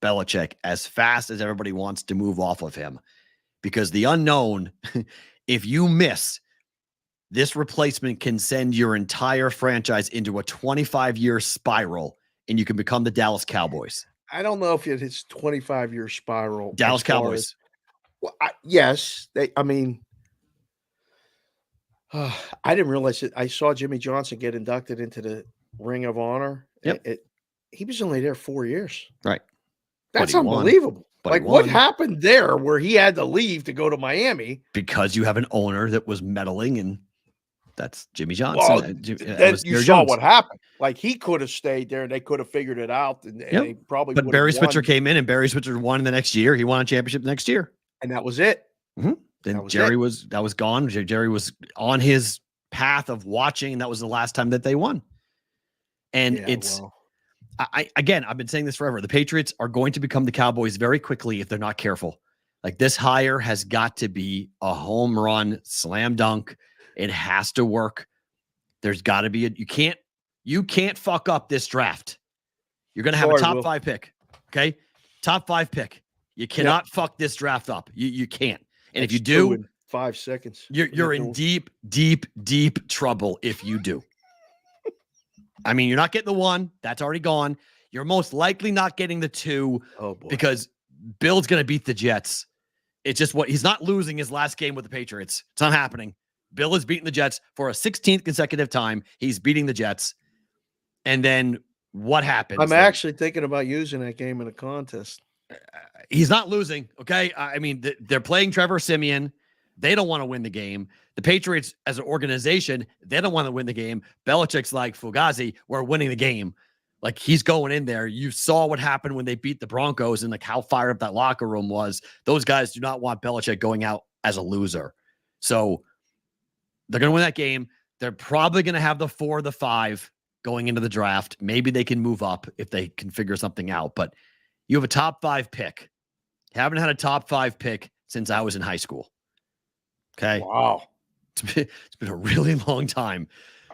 Belichick as fast as everybody wants to move off of him, because the unknown, if you miss, this replacement can send your entire franchise into a 25-year spiral and you can become the Dallas Cowboys. I don't know if it's 25-year spiral. Dallas Cowboys. Yes. I didn't realize it. I saw Jimmy Johnson get inducted into the Ring of Honor. Yep. He was only there 4 years. Right. That's unbelievable. Like what happened there where he had to leave to go to Miami? Because you have an owner that was meddling and That's Jimmy Johnson. Well, That then was you Jerry saw Jones. what happened. Like he could have stayed there and they could have figured it out, and they probably. But would Barry have won, Switzer came in, and Barry Switzer won the next year. He won a championship the next year. and that was it. Then Jerry was gone. Jerry was on his path of watching, and that was the last time that they won. And I've been saying this forever. The Patriots are going to become the Cowboys very quickly if they're not careful. Like this hire has got to be a home run, slam dunk. It has to work. There's got to be you can't fuck up this draft. You're going to have a top 5 pick. Okay. Top 5 pick. You cannot fuck this draft up. You can't. And if you do, in 5 seconds, you're in deep, deep, deep trouble if you do. I mean, you're not getting the 1. That's already gone. You're most likely not getting the 2 because Bill's going to beat the Jets. It's just he's not losing his last game with the Patriots. It's not happening. Bill is beating the Jets for a 16th consecutive time. He's beating the Jets. And then what happens? I'm actually thinking about using that game in a contest. He's not losing. Okay. I mean, they're playing Trevor Siemian. They don't want to win the game. The Patriots as an organization, they don't want to win the game. Belichick's like, Fugazi, we're winning the game. Like he's going in there. You saw what happened when they beat the Broncos and like how fired up that locker room was. Those guys do not want Belichick going out as a loser. So they're going to win that game. They're probably going to have the 4, the 5 going into the draft. Maybe they can move up if they can figure something out. But you have a top 5 pick. Haven't had a top 5 pick since I was in high school. Okay. Wow. It's been a really long time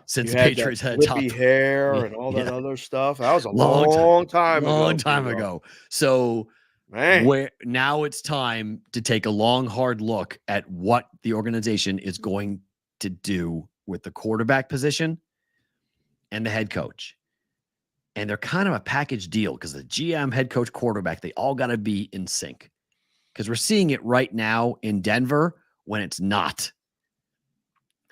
since the Patriots had top hair and all that other stuff. That was a long time ago. So now it's time to take a long, hard look at what the organization is going to do with the quarterback position and the head coach. And they're kind of a package deal because the GM, head coach, quarterback, they all got to be in sync. Because we're seeing it right now in Denver when it's not.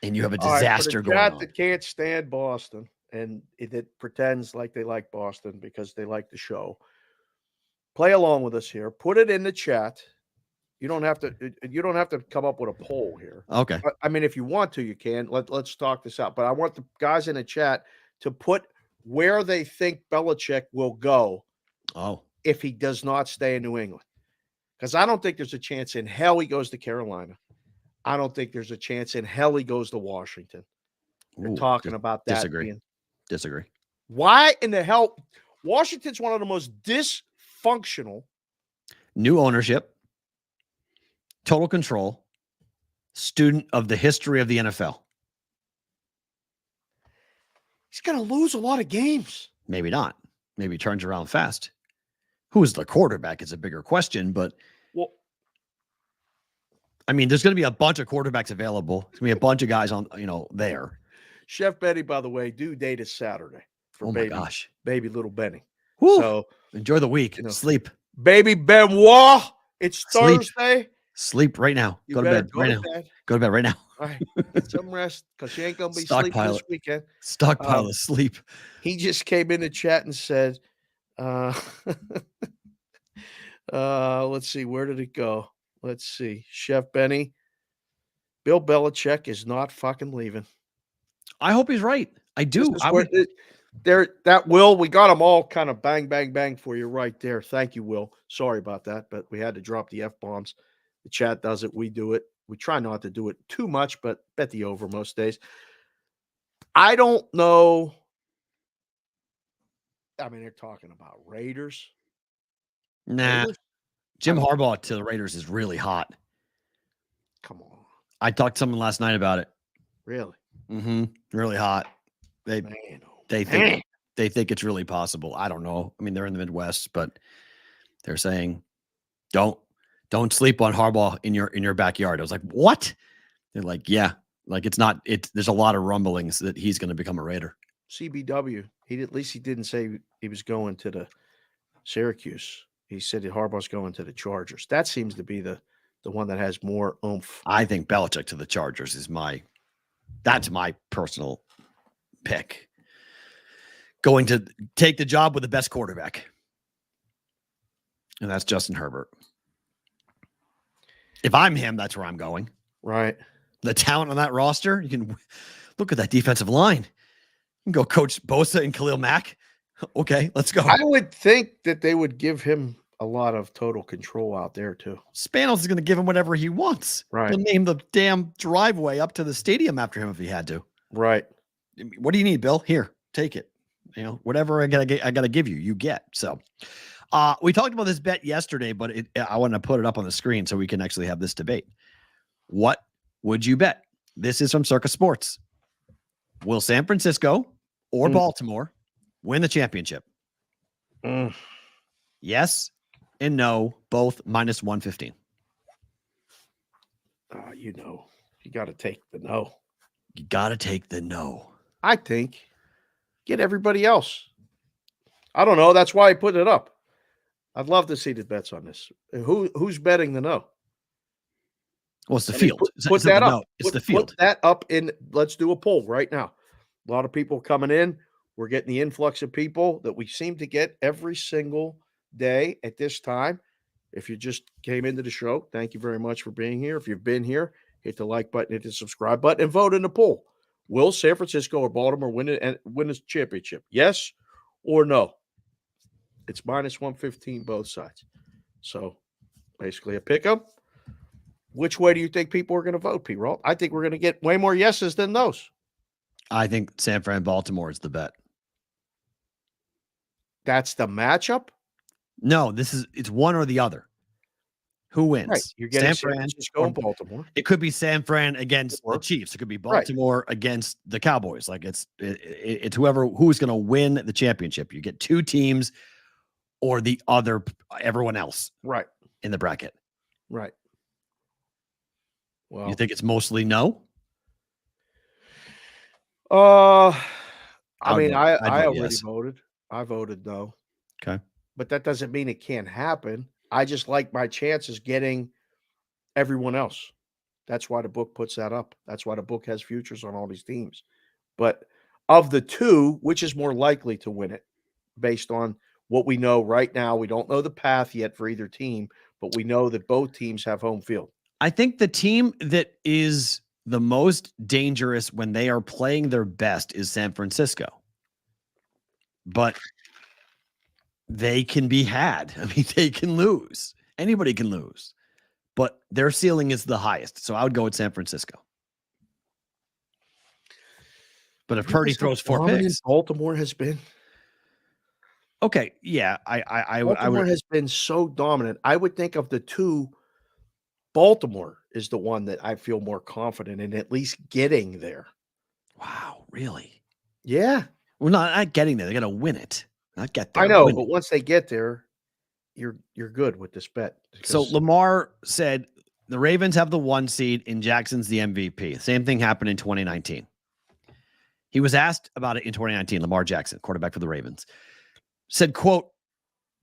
And you have a disaster going on. That can't stand Boston and it pretends like they like Boston because they like the show. Play along with us here. Put it in the chat. You don't have to come up with a poll here. Okay. I mean, if you want to, you can. Let's talk this out. But I want the guys in the chat to put where they think Belichick will go if he does not stay in New England. Because I don't think there's a chance in hell he goes to Carolina. I don't think there's a chance in hell he goes to Washington. They're talking about that. Disagree. Why in the hell? Washington's one of the most dysfunctional. New ownership, total control, student of the history of the NFL. He's going to lose a lot of games. Maybe not. Maybe he turns around fast. Who is the quarterback is a bigger question, but I mean, there's going to be a bunch of quarterbacks available. There's going to be a bunch of guys on, there. Chef Betty, by the way, due date is Saturday for baby little Benny. Woo. So enjoy the week. Sleep. Baby Benoit. It's Thursday. Sleep right now. Go to bed right now. Go to bed right now. All right. Get some rest because you ain't going to be sleeping this weekend. Stockpile of sleep. He just came in the chat and said, let's see. Where did it go? Let's see. Chef Benny. Bill Belichick is not fucking leaving. I hope he's right. I do. We got them all kind of bang, bang, bang for you right there. Thank you, Will. Sorry about that, but we had to drop the F-bombs. The chat does it. We do it. We try not to do it too much, but bet the over most days. I don't know. I mean, they're talking about Raiders. Nah. Raiders? Jim Harbaugh to the Raiders is really hot. Come on. I talked to someone last night about it. Really? Mm-hmm. Really hot. They think it's really possible. I don't know. I mean, they're in the Midwest, but they're saying don't sleep on Harbaugh in your backyard. I was like, what? They're like, yeah. Like there's a lot of rumblings that he's going to become a Raider. CBW. At least he didn't say he was going to the Syracuse. He said that Harbaugh's going to the Chargers. That seems to be the one that has more oomph. I think Belichick to the Chargers that's my personal pick. Going to take the job with the best quarterback. And that's Justin Herbert. If I'm him, that's where I'm going. Right. The talent on that roster, Look at that defensive line. You can go coach Bosa and Khalil Mack. Okay, let's go. I would think that they would give him a lot of total control out there too. Spanos is going to give him whatever he wants. Right. He'll name the damn driveway up to the stadium after him if he had to. Right. What do you need, Bill? Here, take it. Whatever I gotta give you, you get. So we talked about this bet yesterday, but I want to put it up on the screen so we can actually have this debate. What would you bet? This is from Circa Sports. Will San Francisco or Baltimore win the championship? Yes and no, both minus 115. You got to take the no. You got to take the no. I think get everybody else. I don't know. That's why I put it up. I'd love to see the bets on this. Who's betting the no? Well, it's the field. Put that up. No, it's the field. Put that up in. Let's do a poll right now. A lot of people coming in. We're getting the influx of people that we seem to get every single day at this time. If you just came into the show, thank you very much for being here. If you've been here, hit the like button, hit the subscribe button, and vote in the poll. Will San Francisco or Baltimore win the championship? Yes or no? It's minus 115 both sides. So basically a pick 'em. Which way do you think people are going to vote, Perrault? I think we're going to get way more yeses than those. I think San Fran Baltimore is the bet. That's the matchup? No, it's one or the other. Who wins? Right. You're getting San Fran Francisco and Baltimore. It could be San Fran against the Chiefs. It could be Baltimore against the Cowboys. Like it's who's going to win the championship. You get two teams or the other, everyone else. Right. In the bracket. Right. Well, you think it's mostly no? I already yes. voted. I voted no. Okay. But that doesn't mean it can't happen. I just like my chances getting everyone else. That's why the book puts that up. That's why the book has futures on all these teams. But of the two, which is more likely to win it based on what we know right now? We don't know the path yet for either team, but we know that both teams have home field. I think the team that is the most dangerous when they are playing their best is San Francisco. But they can be had. I mean, they can lose. Anybody can lose. But their ceiling is the highest. So I would go with San Francisco. But if Purdy throws 4 picks. Baltimore has been. Okay. Yeah. Baltimore has been so dominant. I would think of the two, Baltimore is the one that I feel more confident in at least getting there. Wow. Really? Yeah. Well, not getting there. They're going to win it. Not get there. I know, but once they get there, you're good with this bet. So Lamar said the Ravens have the 1 seed and Jackson's the MVP. Same thing happened in 2019. He was asked about it in 2019. Lamar Jackson, quarterback for the Ravens, said, quote,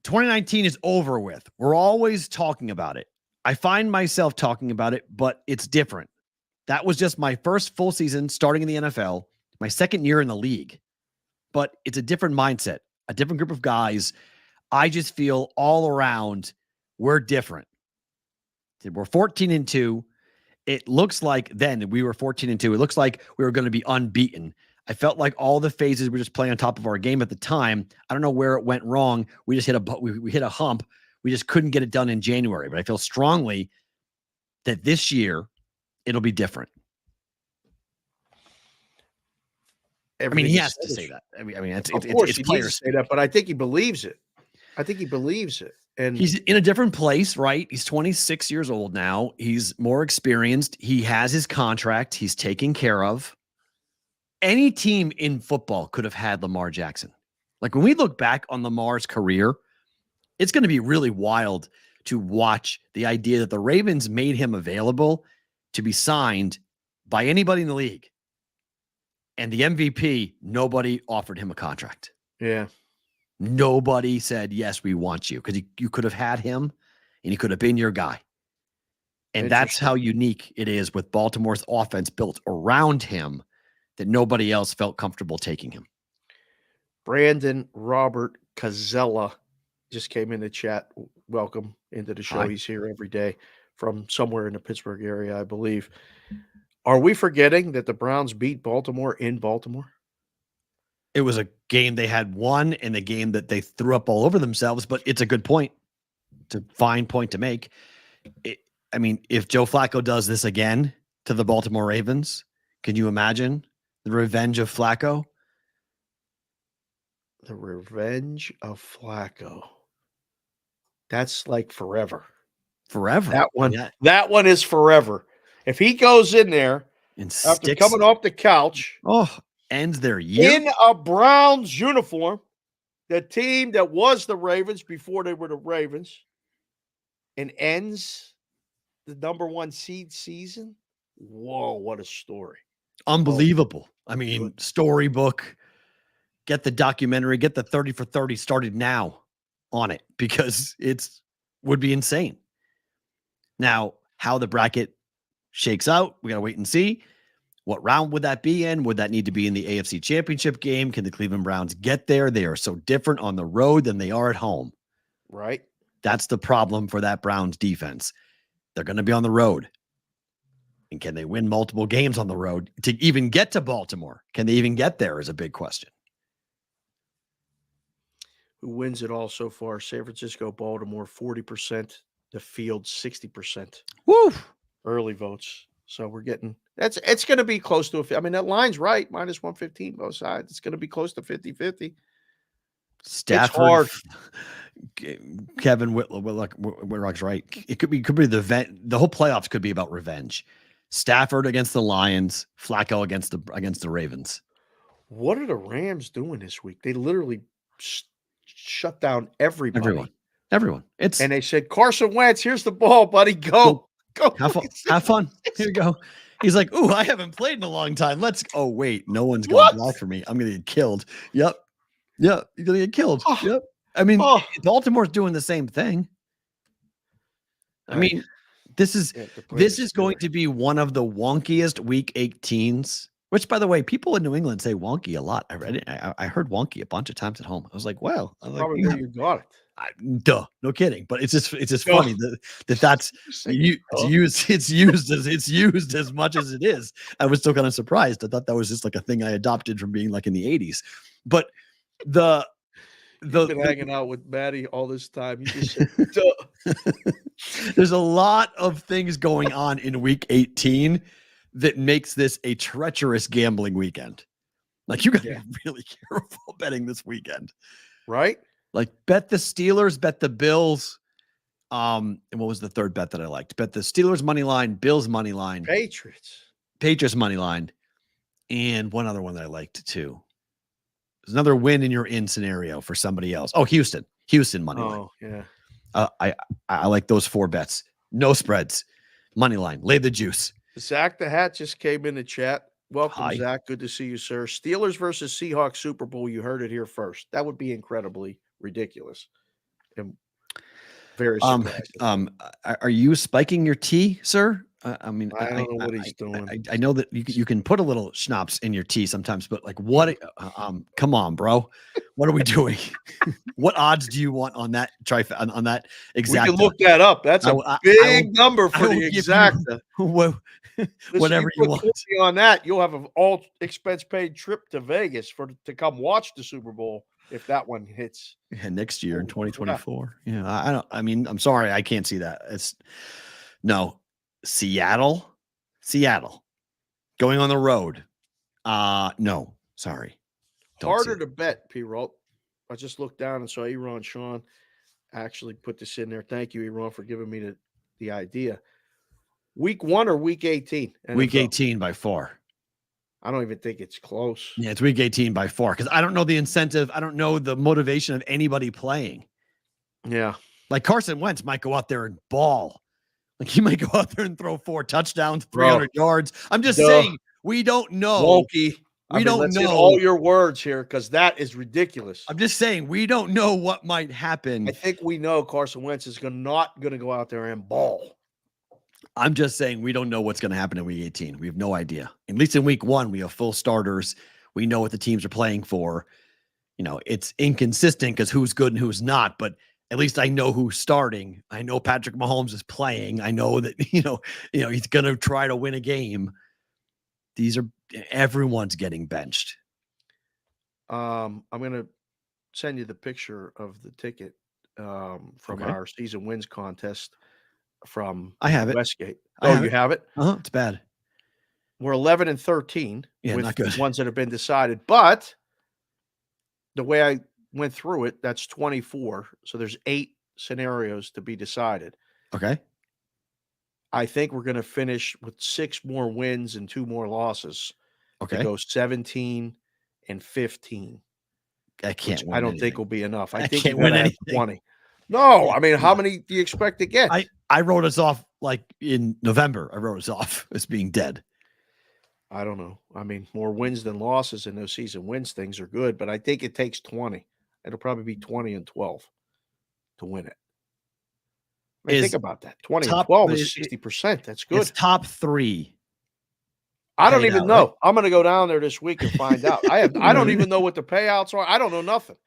2019 is over with. We're always talking about it. I find myself talking about it, but it's different. That was just my first full season starting in the NFL, my second year in the league. But it's a different mindset, a different group of guys. I just feel all around we're different. We're 14-2. It looks like then we were 14-2. It looks like we were going to be unbeaten. I felt like all the phases were just playing on top of our game at the time. I don't know where it went wrong. We just we hit a hump. We just couldn't get it done in January. But I feel strongly that this year it'll be different. He has to say that. I mean, it's players say that, but I think he believes it. And he's in a different place, right? He's 26 years old now. He's more experienced. He has his contract. He's taken care of. Any team in football could have had Lamar Jackson. Like when we look back on Lamar's career, it's going to be really wild to watch the idea that the Ravens made him available to be signed by anybody in the league. And the MVP, nobody offered him a contract. Yeah. Nobody said, yes, we want you. Because you could have had him and he could have been your guy. And that's how unique it is with Baltimore's offense built around him that nobody else felt comfortable taking him. Brandon Robert Cazella just came in the chat. Welcome into the show. Hi. He's here every day from somewhere in the Pittsburgh area, I believe. Are we forgetting that the Browns beat Baltimore in Baltimore? It was a game they had won and a game that they threw up all over themselves, but it's a good point. It's a fine point to make. I mean, if Joe Flacco does this again to the Baltimore Ravens, can you imagine the revenge of Flacco? The revenge of Flacco. That's like forever. Forever. That one is forever. If he goes in there And after coming off the couch, ends their year in a Browns uniform, the team that was the Ravens before they were the Ravens, and ends the number 1 seed season. Whoa, what a story. Unbelievable. I mean, storybook. Get the documentary, get the 30 for 30 started now on it, because would be insane. Now, how the bracket shakes out, we got to wait and see. What round would that be in? Would that need to be in the AFC Championship game? Can the Cleveland Browns get there? They are so different on the road than they are at home. Right. That's the problem for that Browns defense. They're going to be on the road. And can they win multiple games on the road to even get to Baltimore? Can they even get there is a big question. Who wins it all so far? San Francisco, Baltimore, 40%. The field, 60%. Woo! Early votes. So we're getting it's going to be close to I mean, that line's right, minus 115 both sides. It's going to be close to 50-50. Stafford, Kevin Whitlock's right. It could be the whole playoffs could be about revenge. Stafford against the Lions, Flacco against the Ravens. What are the Rams doing this week? They literally shut down everybody. Everyone. And they said, Carson Wentz, here's the ball, buddy. Go. Have fun. Here you go. He's like, ooh, I haven't played in a long time. Oh, wait, no one's going to ball for me. I'm going to get killed. Yep. You're going to get killed. Yep. I mean, Baltimore's doing the same thing. I mean, this is going to be one of the wonkiest week 18s, which, by the way, people in New England say wonky a lot. I heard wonky a bunch of times at home. I was like, well, probably where you got it. No kidding. But it's just funny that's it's used as much as it is. I was still kind of surprised. I thought that was just like a thing I adopted from being like in the 80s. But you've been hanging out with Maddie all this time. You just said, duh. There's a lot of things going on in week 18 that makes this a treacherous gambling weekend. Like, you got to be really careful betting this weekend. Right? Like, bet the Steelers, bet the Bills. And what was the third bet that I liked? Bet the Steelers money line, Bills money line, Patriots money line, and one other one that I liked too. There's another win in your in scenario for somebody else. Oh, Houston money line. Oh, yeah. I like those 4 bets. No spreads, money line, lay the juice. Zach the Hat just came in the chat. Welcome, Hi. Zach. Good to see you, sir. Steelers versus Seahawks Super Bowl. You heard it here first. That would be incredibly ridiculous and very surprising. Are you spiking your tea, sir? I mean, I don't know what he's doing. I know that you can put a little schnapps in your tea sometimes, but like, what? Come on, bro. What are we doing? What odds do you want on that on that exact? We can look that up. That's a big number for the exacta. Whatever you want on that, you'll have an all expense paid trip to Vegas to come watch the Super Bowl if that one hits. Yeah, next year in 2024. Yeah, I mean, I'm sorry, I can't see that. No. Seattle going on the road. No, sorry. Harder to bet, Perrault. I just looked down and saw Eron Sean actually put this in there. Thank you, Eron, for giving me the idea. Week 1 or week 18? NFL? Week 18 by far. I don't even think it's close. Yeah, it's week 18 by far, because I don't know the incentive. I don't know the motivation of anybody playing. Yeah. Like, Carson Wentz might go out there and ball. Like, he might go out there and throw 4 touchdowns, 300 yards. I'm just saying, we don't know. Wonky. We don't know all your words here, because that is ridiculous. I'm just saying, we don't know what might happen. I think we know Carson Wentz is not going to go out there and ball. I'm just saying, we don't know what's going to happen in week 18. We have no idea. At least in week 1, we have full starters. We know what the teams are playing for. It's inconsistent because who's good and who's not, but at least I know who's starting. I know Patrick Mahomes is playing. I know that, he's going to try to win a game. Everyone's getting benched. I'm gonna send you the picture of the ticket from our season wins contest from I have it. Westgate. I have you it. have it? It's bad. We're 11 and 13 with not good. ones that have been decided, but the way I went through it, that's 24. So there's 8 scenarios to be decided. Okay. I think we're going to finish with 6 more wins and 2 more losses. Okay. To go 17 and 15. I can't win I don't anything. think will be enough. I think can't win anything. 20. No, I mean, how many do you expect to get? I wrote us off like in November. I wrote us off as being dead. I don't know. I mean, more wins than losses in those season wins things are good, but I think it takes 20. It'll probably be 20 and 12 to win it. I mean, think about that. 20 and 12 is 60%. That's good. It's top 3. I don't even know. Right? I'm going to go down there this week and find out. I don't even know what the payouts are. I don't know nothing.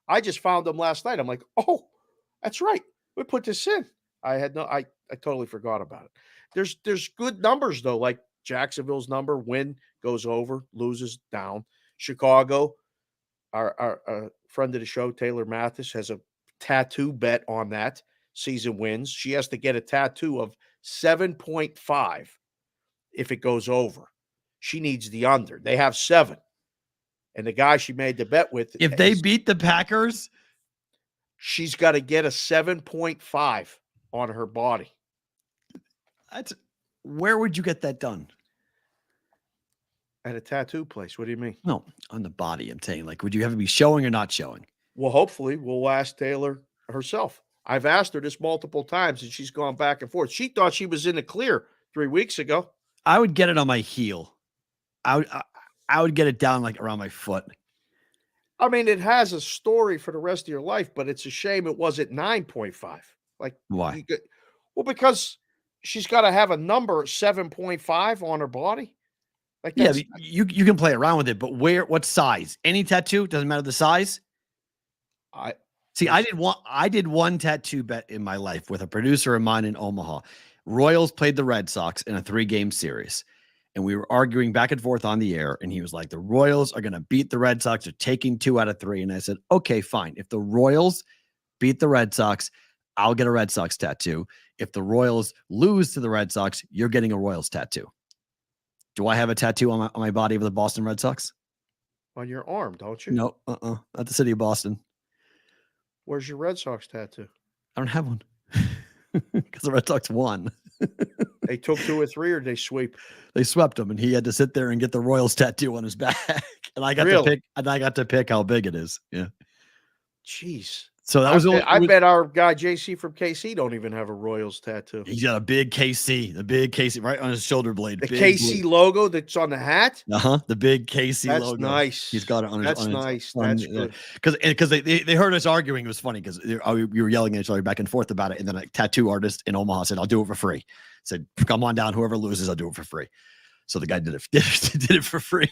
I just found them last night. I'm like, oh, that's right. We put this in. I totally forgot about it. There's good numbers though, like Jacksonville's number, win goes over, loses down. Chicago, our friend of the show, Taylor Mathis, has a tattoo bet on that. Season wins. She has to get a tattoo of 7.5 if it goes over. She needs the under. They have 7. And the guy she made the bet with, if they beat the Packers, she's got to get a 7.5 on her body. Where would you get that done? At a tattoo place. What do you mean? No, on the body. I'm saying, like, would you have to be showing or not showing? Well, hopefully we'll ask Taylor herself. I've asked her this multiple times, and she's gone back and forth. She thought she was in the clear 3 weeks ago. I would get it on my heel. I would get it down like around my foot. I mean, it has a story for the rest of your life, but it's a shame it was at 9.5. Like, why? Well, because she's got to have a number 7.5 on her body. Like, yeah, you can play around with it, but what size? Any tattoo, doesn't matter the size. I did one tattoo bet in my life with a producer of mine in Omaha. Royals played the Red Sox in a 3-game series. And we were arguing back and forth on the air. And he was like, the Royals are going to beat the Red Sox. They're taking 2 out of 3. And I said, okay, fine. If the Royals beat the Red Sox, I'll get a Red Sox tattoo. If the Royals lose to the Red Sox, you're getting a Royals tattoo. Do I have a tattoo on my body of the Boston Red Sox? On your arm, don't you? No, not the city of Boston. Where's your Red Sox tattoo? I don't have one because the Red Sox won. They took 2 or 3, or they sweep? They swept him, and he had to sit there and get the Royals tattoo on his back. And I got to pick. And I got to pick how big it is. Yeah. Jeez. So that was. I bet our guy JC from KC don't even have a Royals tattoo. He's got a big KC, right on his shoulder blade. The KC logo that's on the hat. The big KC logo. That's nice. He's got it on. That's nice. That's good. Because they heard us arguing. It was funny because we were yelling at each other back and forth about it. And then a tattoo artist in Omaha said, "I'll do it for free." Said, "Come on down. Whoever loses, I'll do it for free." So the guy did it for free.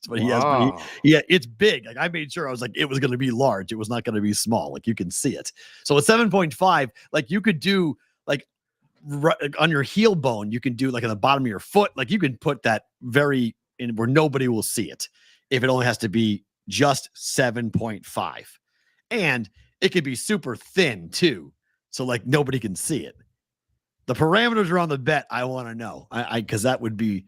But he has, it's big. Like I made sure I was like, it was going to be large. It was not going to be small. Like you can see it. So at 7.5, like you could do like on your heel bone, you can do like on the bottom of your foot. Like you can put that very in where nobody will see it. If it only has to be just 7.5, and it could be super thin too. So like nobody can see it. The parameters around the bet, I want to know. Because that would be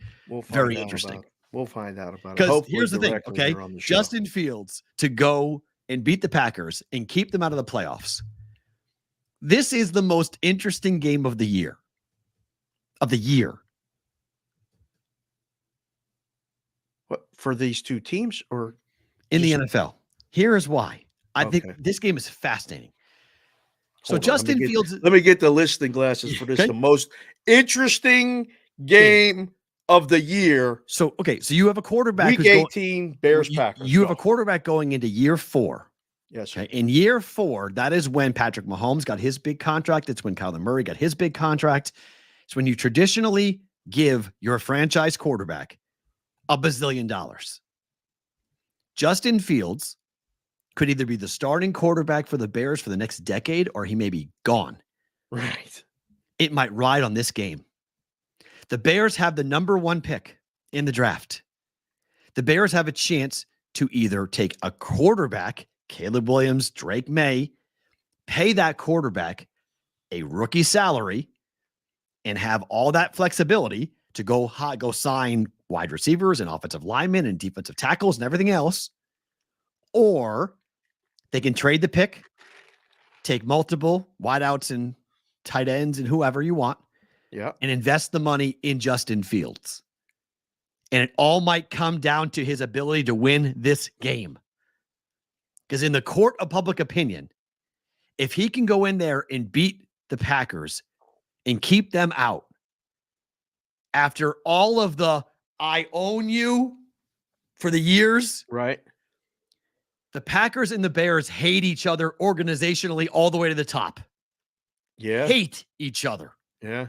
very interesting. We'll find out about it. Because here's the thing, okay? Justin Fields to go and beat the Packers and keep them out of the playoffs. This is the most interesting game of the year. What, for these 2 teams or in the NFL? Here is why. I think this game is fascinating. So Justin Fields. Let me get the listening glasses for this. Okay. The most interesting game of the year. So you have a quarterback. Week 18, Bears Packers. You have a quarterback going into year 4. Yes, sir. Okay? In year 4, that is when Patrick Mahomes got his big contract. It's when Kyler Murray got his big contract. It's when you traditionally give your franchise quarterback $1 bazillion. Justin Fields could either be the starting quarterback for the Bears for the next decade, or he may be gone. Right. It might ride on this game. The Bears have the number 1 pick in the draft. The Bears have a chance to either take a quarterback, Caleb Williams, Drake May, pay that quarterback a rookie salary, and have all that flexibility to go sign wide receivers and offensive linemen and defensive tackles and everything else. Or they can trade the pick, take multiple wideouts and tight ends and whoever you want, and invest the money in Justin Fields. And it all might come down to his ability to win this game. Because in the court of public opinion, if he can go in there and beat the Packers and keep them out after all of the I own you for the years, right? The Packers and the Bears hate each other organizationally all the way to the top. Yeah. Hate each other. Yeah.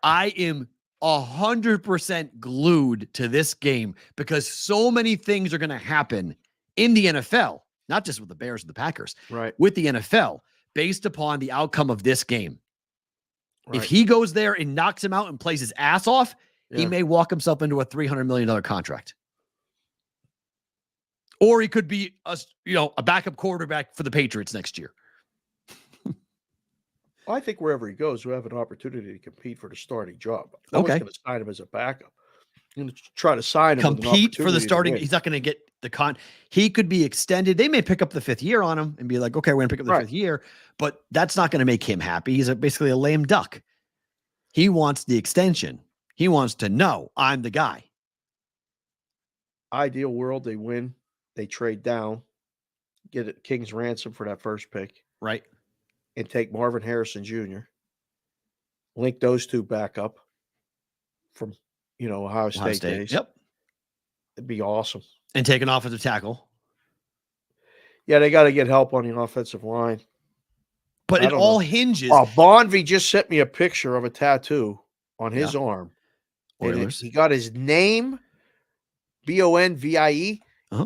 I am 100% glued to this game because so many things are going to happen in the NFL, not just with the Bears and the Packers, right? With the NFL based upon the outcome of this game. Right. If he goes there and knocks him out and plays his ass off, he may walk himself into a $300 million contract. Or he could be a backup quarterback for the Patriots next year. Well, I think wherever he goes, we'll have an opportunity to compete for the starting job. I'm always going to sign him as a backup. I'm going to try to sign him. Compete for the starting. He's not going to get the He could be extended. They may pick up the 5th year on him and be like, okay, we're going to pick up the 5th year, but that's not going to make him happy. He's basically a lame duck. He wants the extension. He wants to know I'm the guy. Ideal world, they win. They trade down, get a king's ransom for that first pick. Right. And take Marvin Harrison Jr., link those two back up from, Ohio State days. Yep. It'd be awesome. And take an offensive tackle. Yeah, they got to get help on the offensive line. But it all hinges. Oh, Bonvie just sent me a picture of a tattoo on his arm. Oilers. He got his name, Bonvie,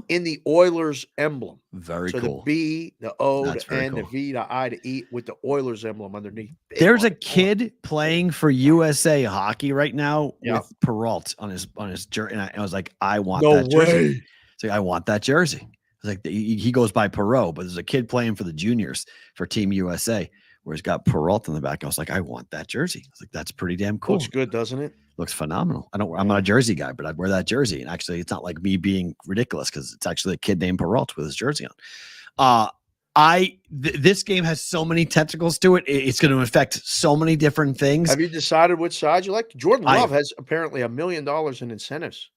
in the Oilers emblem. Very cool. So the B, the O, the N, the V, the I, the E with the Oilers emblem underneath. There's a kid playing for USA hockey right now with Perrault on his jersey. And I was like, I want that jersey. So I want that jersey. I was like, he goes by Perrault, but there's a kid playing for the juniors for Team USA where he's got Perrault in the back. I was like, I want that jersey. I was like, that's pretty damn cool. Looks good, doesn't it? Looks phenomenal. I'm not a jersey guy, but I'd wear that jersey. And actually, it's not like me being ridiculous because it's actually a kid named Perrault with his jersey on. This game has so many tentacles to it. It's going to affect so many different things. Have you decided which side you like? Jordan Love has apparently $1 million in incentives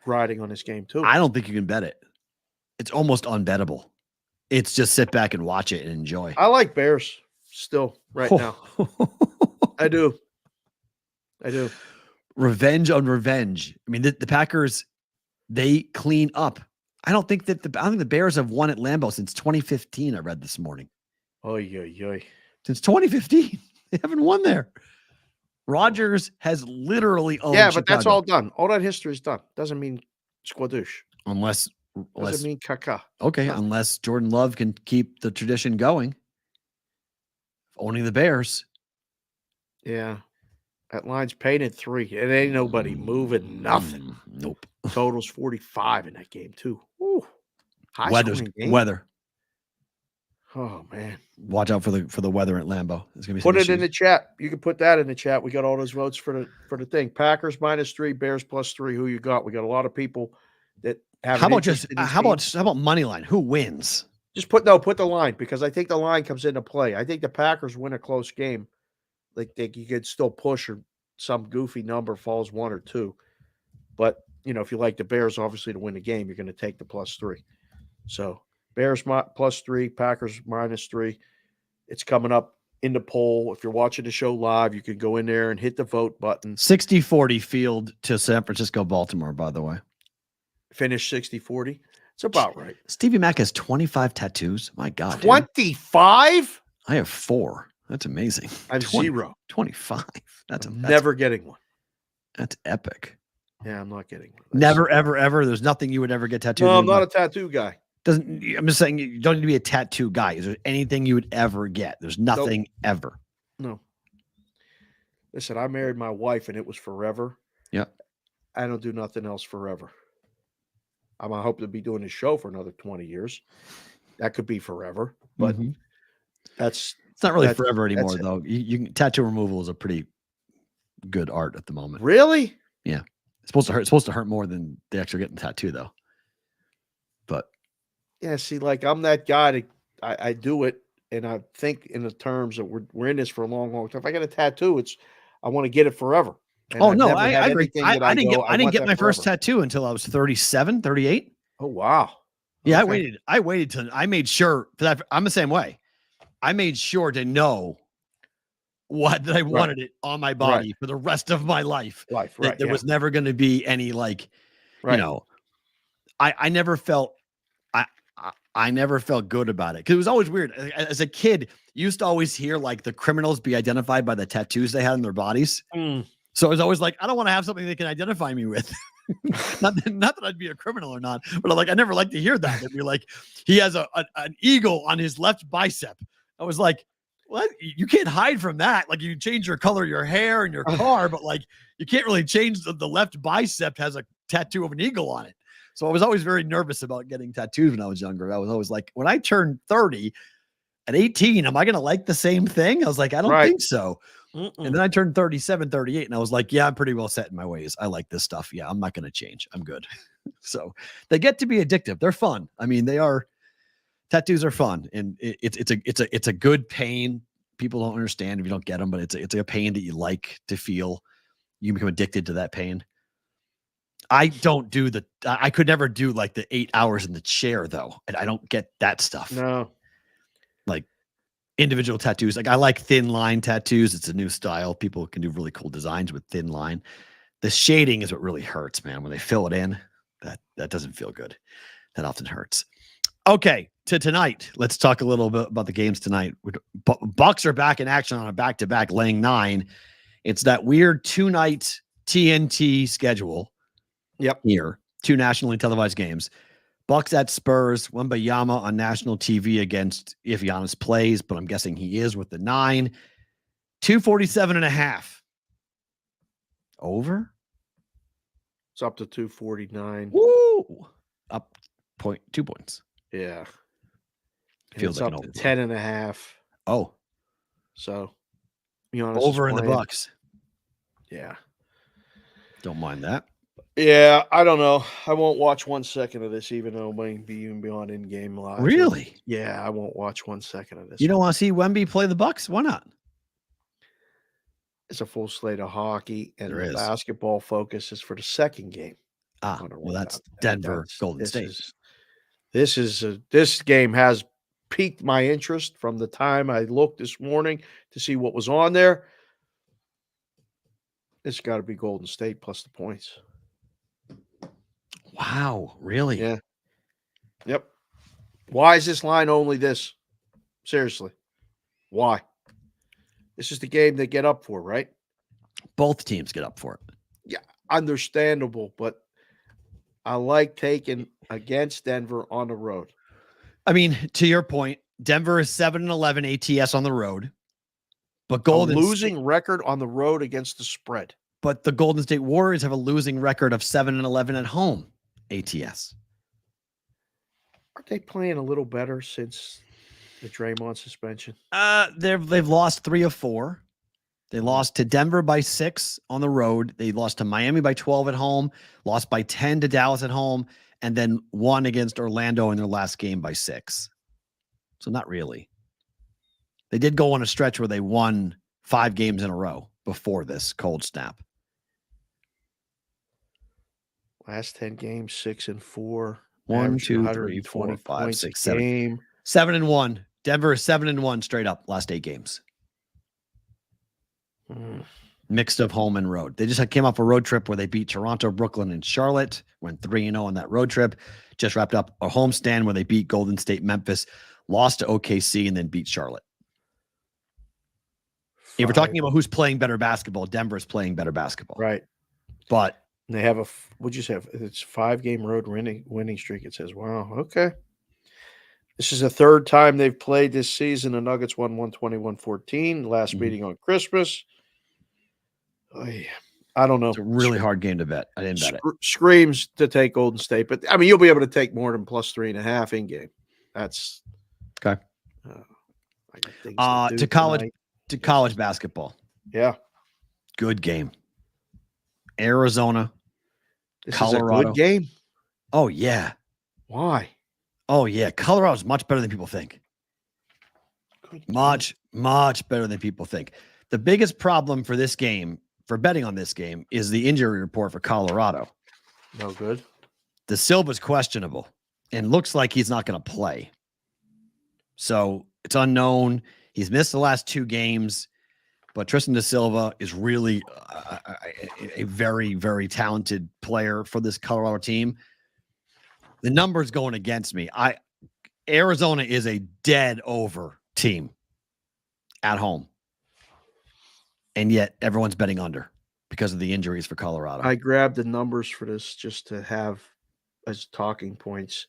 riding on this game too. I don't think you can bet it. It's almost unbettable. It's just sit back and watch it and enjoy. I like Bears still right now. I do. Revenge on revenge. I mean, the Packers, they clean up. I don't think the Bears have won at Lambeau since 2015. I read this morning. Since 2015, they haven't won there. Rodgers has literally owned but Chicago. that's all done. All that history is done. Doesn't mean squadoosh. Unless doesn't mean caca. Okay, unless Jordan Love can keep the tradition going, owning the Bears. Yeah. That line's painted 3. It ain't nobody moving nothing. Nope. Totals 45 in that game, too. Ooh. Weather. Oh, man. Watch out for the weather at Lambeau. There's gonna be put it in the chat. You can put that in the chat. We got all those votes for the thing. Packers -3, Bears +3. Who you got? We got a lot of people that have. How about money line? Who wins? Just put the line because I think the line comes into play. I think the Packers win a close game. Like you could still push or some goofy number falls 1 or 2. But, if you like the Bears, obviously to win the game, you're going to take the +3. So Bears +3, Packers -3. It's coming up in the poll. If you're watching the show live, you can go in there and hit the vote button. 60-40 field to San Francisco, Baltimore, by the way. Finish 60-40. It's about right. Stevie Mack has 25 tattoos. My God. 25? I have 4. That's amazing. I have 0. 25. That's never getting one. That's epic. Yeah, I'm not getting one. Never, ever. There's nothing you would ever get tattooed. No, I'm not a tattoo guy. I'm just saying you don't need to be a tattoo guy. Is there anything you would ever get? There's nothing ever. No. Listen, I married my wife and it was forever. Yeah. I don't do nothing else forever. I'm gonna hope to be doing this show for another 20 years. That could be forever, but that's It's not really that's forever anymore, it. though. Tattoo removal is a pretty good art at the moment. Really? Yeah. It's supposed to hurt. It's supposed to hurt more than they actually getting the tattoo, though. But Yeah, see, like I'm that guy that I do it, and I think in the terms that we're in this for a long, long time. If I get a tattoo, I want to get it forever. And oh I've no, never I had agree. anything that I didn't want get that my first forever. tattoo until I was 37, 38. Oh wow. Yeah, Okay. I waited till I made sure that I'm the same way. I made sure to know that I wanted it on my body for the rest of my life. That there was never going to be any I never felt I never felt good about it because it was always weird. As a kid, you used to always hear like the criminals be identified by the tattoos they had on their bodies. So it was always like, I don't want to have something they can identify me with. not that I'd be a criminal or not, but I never like to hear that. They'd be like, he has an eagle on his left bicep. I was like, what? You can't hide from that. Like you change your color, your hair and your car, but like you can't really change the left bicep has a tattoo of an eagle on it. So I was always very nervous about getting tattoos when I was younger. I was always like, when I turned 30 at 18, am I going to like the same thing? I was like, I don't think so. And then I turned 37, 38, and I was like, yeah, I'm pretty well set in my ways. I like this stuff. Yeah, I'm not going to change. I'm good. So they get to be addictive. They're fun. I mean, tattoos are fun, and it's a good pain. People don't understand if you don't get them, but it's a pain that you like to feel. You become addicted to that pain. I could never do like the 8 hours in the chair though. And I don't get that stuff. No. Like individual tattoos. Like I like thin line tattoos. It's a new style. People can do really cool designs with thin line. The shading is what really hurts, man. When they fill it in, that doesn't feel good. That often hurts. Okay, to tonight. Let's talk a little bit about the games tonight. Bucks are back in action on a back-to-back, laying 9. It's that weird 2-night TNT schedule. Yep. Here, 2 nationally televised games. Bucks at Spurs, Wembayama on national TV against if Giannis plays, but I'm guessing he is with the 9. 247.5. Over? It's up to 249. Woo! Up 2 points. Yeah. Feels it's like up an to over. 10.5. Oh. So Giannis over in the Bucks. Yeah. Don't mind that. Yeah, I don't know. I won't watch 1 second of this, even though it might be even beyond in-game live. Really? Yeah, I won't watch 1 second of this. You don't want to see Wemby play the Bucks? Why not? It's a full slate of hockey, and There the is. basketball focus is for the second game. Well, that's Denver, Golden State. This game has piqued my interest from the time I looked this morning to see what was on there. It's got to be Golden State plus the points. Wow, really? Yeah. Yep. Why is this line only this? Seriously. Why? This is the game they get up for, right? Both teams get up for it. Yeah, understandable, but I like taking against Denver on the road. I mean, to your point, Denver is 7-11 ATS on the road, but losing record on the road against the spread. But the Golden State Warriors have a losing record of 7-11 at home ATS. Aren't they playing a little better since the Draymond suspension? They've lost 3 of 4. They lost to Denver by 6 on the road. They lost to Miami by 12 at home, lost by 10 to Dallas at home, and then won against Orlando in their last game by 6. So not really. They did go on a stretch where they won 5 games in a row before this cold snap. Last 10 games, 6-4. 1, 2, 3, 4, 5, 6, 7. Game. 7-1. Denver is 7-1 straight up last 8 games. Mixed of home and road. They just came off a road trip where they beat Toronto, Brooklyn, and Charlotte. Went 3-0 on that road trip. Just wrapped up a homestand where they beat Golden State, Memphis, lost to OKC, and then beat Charlotte. If we're talking about who's playing better basketball, Denver is playing better basketball. Right. But they have what'd you say? It's 5-game road winning streak. It says, wow, okay. This is the 3rd time they've played this season. The Nuggets won 120-114. Last meeting on Christmas. Oh, yeah. I don't know. It's a really hard game to bet. I didn't bet it. Screams to take Golden State, but I mean, you'll be able to take more than plus 3.5 in game. That's okay. I got things to college basketball. Yeah, good game. Arizona, this Colorado. Is a good game. Oh yeah. Why? Oh yeah. Colorado's much better than people think. Much better than people think. The biggest problem for this game, for betting on this game, is the injury report for Colorado. No good. De Silva's questionable and looks like he's not going to play. So it's unknown. He's missed the last 2 games, but Tristan De Silva is really a very, very talented player for this Colorado team. The numbers going against me. Arizona is a dead over team at home. And yet everyone's betting under because of the injuries for Colorado. I grabbed the numbers for this just to have as talking points.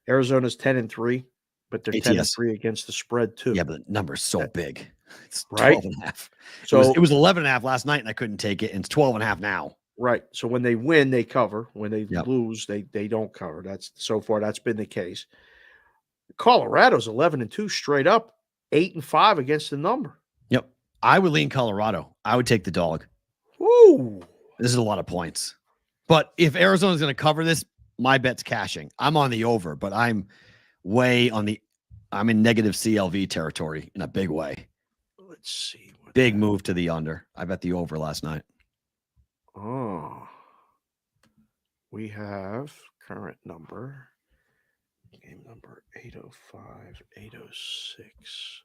Arizona's 10-3, but they're 10-3 against the spread too. Yeah, but the number's so big. It's right? 12.5. So it was 11.5 last night, and I couldn't take it. And it's 12.5 now. Right. So when they win, they cover. When they Yep. lose, they don't cover. That's so far that's been the case. Colorado's 11-2 straight up, 8-5 against the number. Yep. I would lean Colorado. I would take the dog. Woo! This is a lot of points. But if Arizona's going to cover this, my bet's cashing. I'm on the over, but I'm in negative CLV territory in a big way. Let's see. Big move to the under. I bet the over last night. Oh. We have current number. Game number 805, 806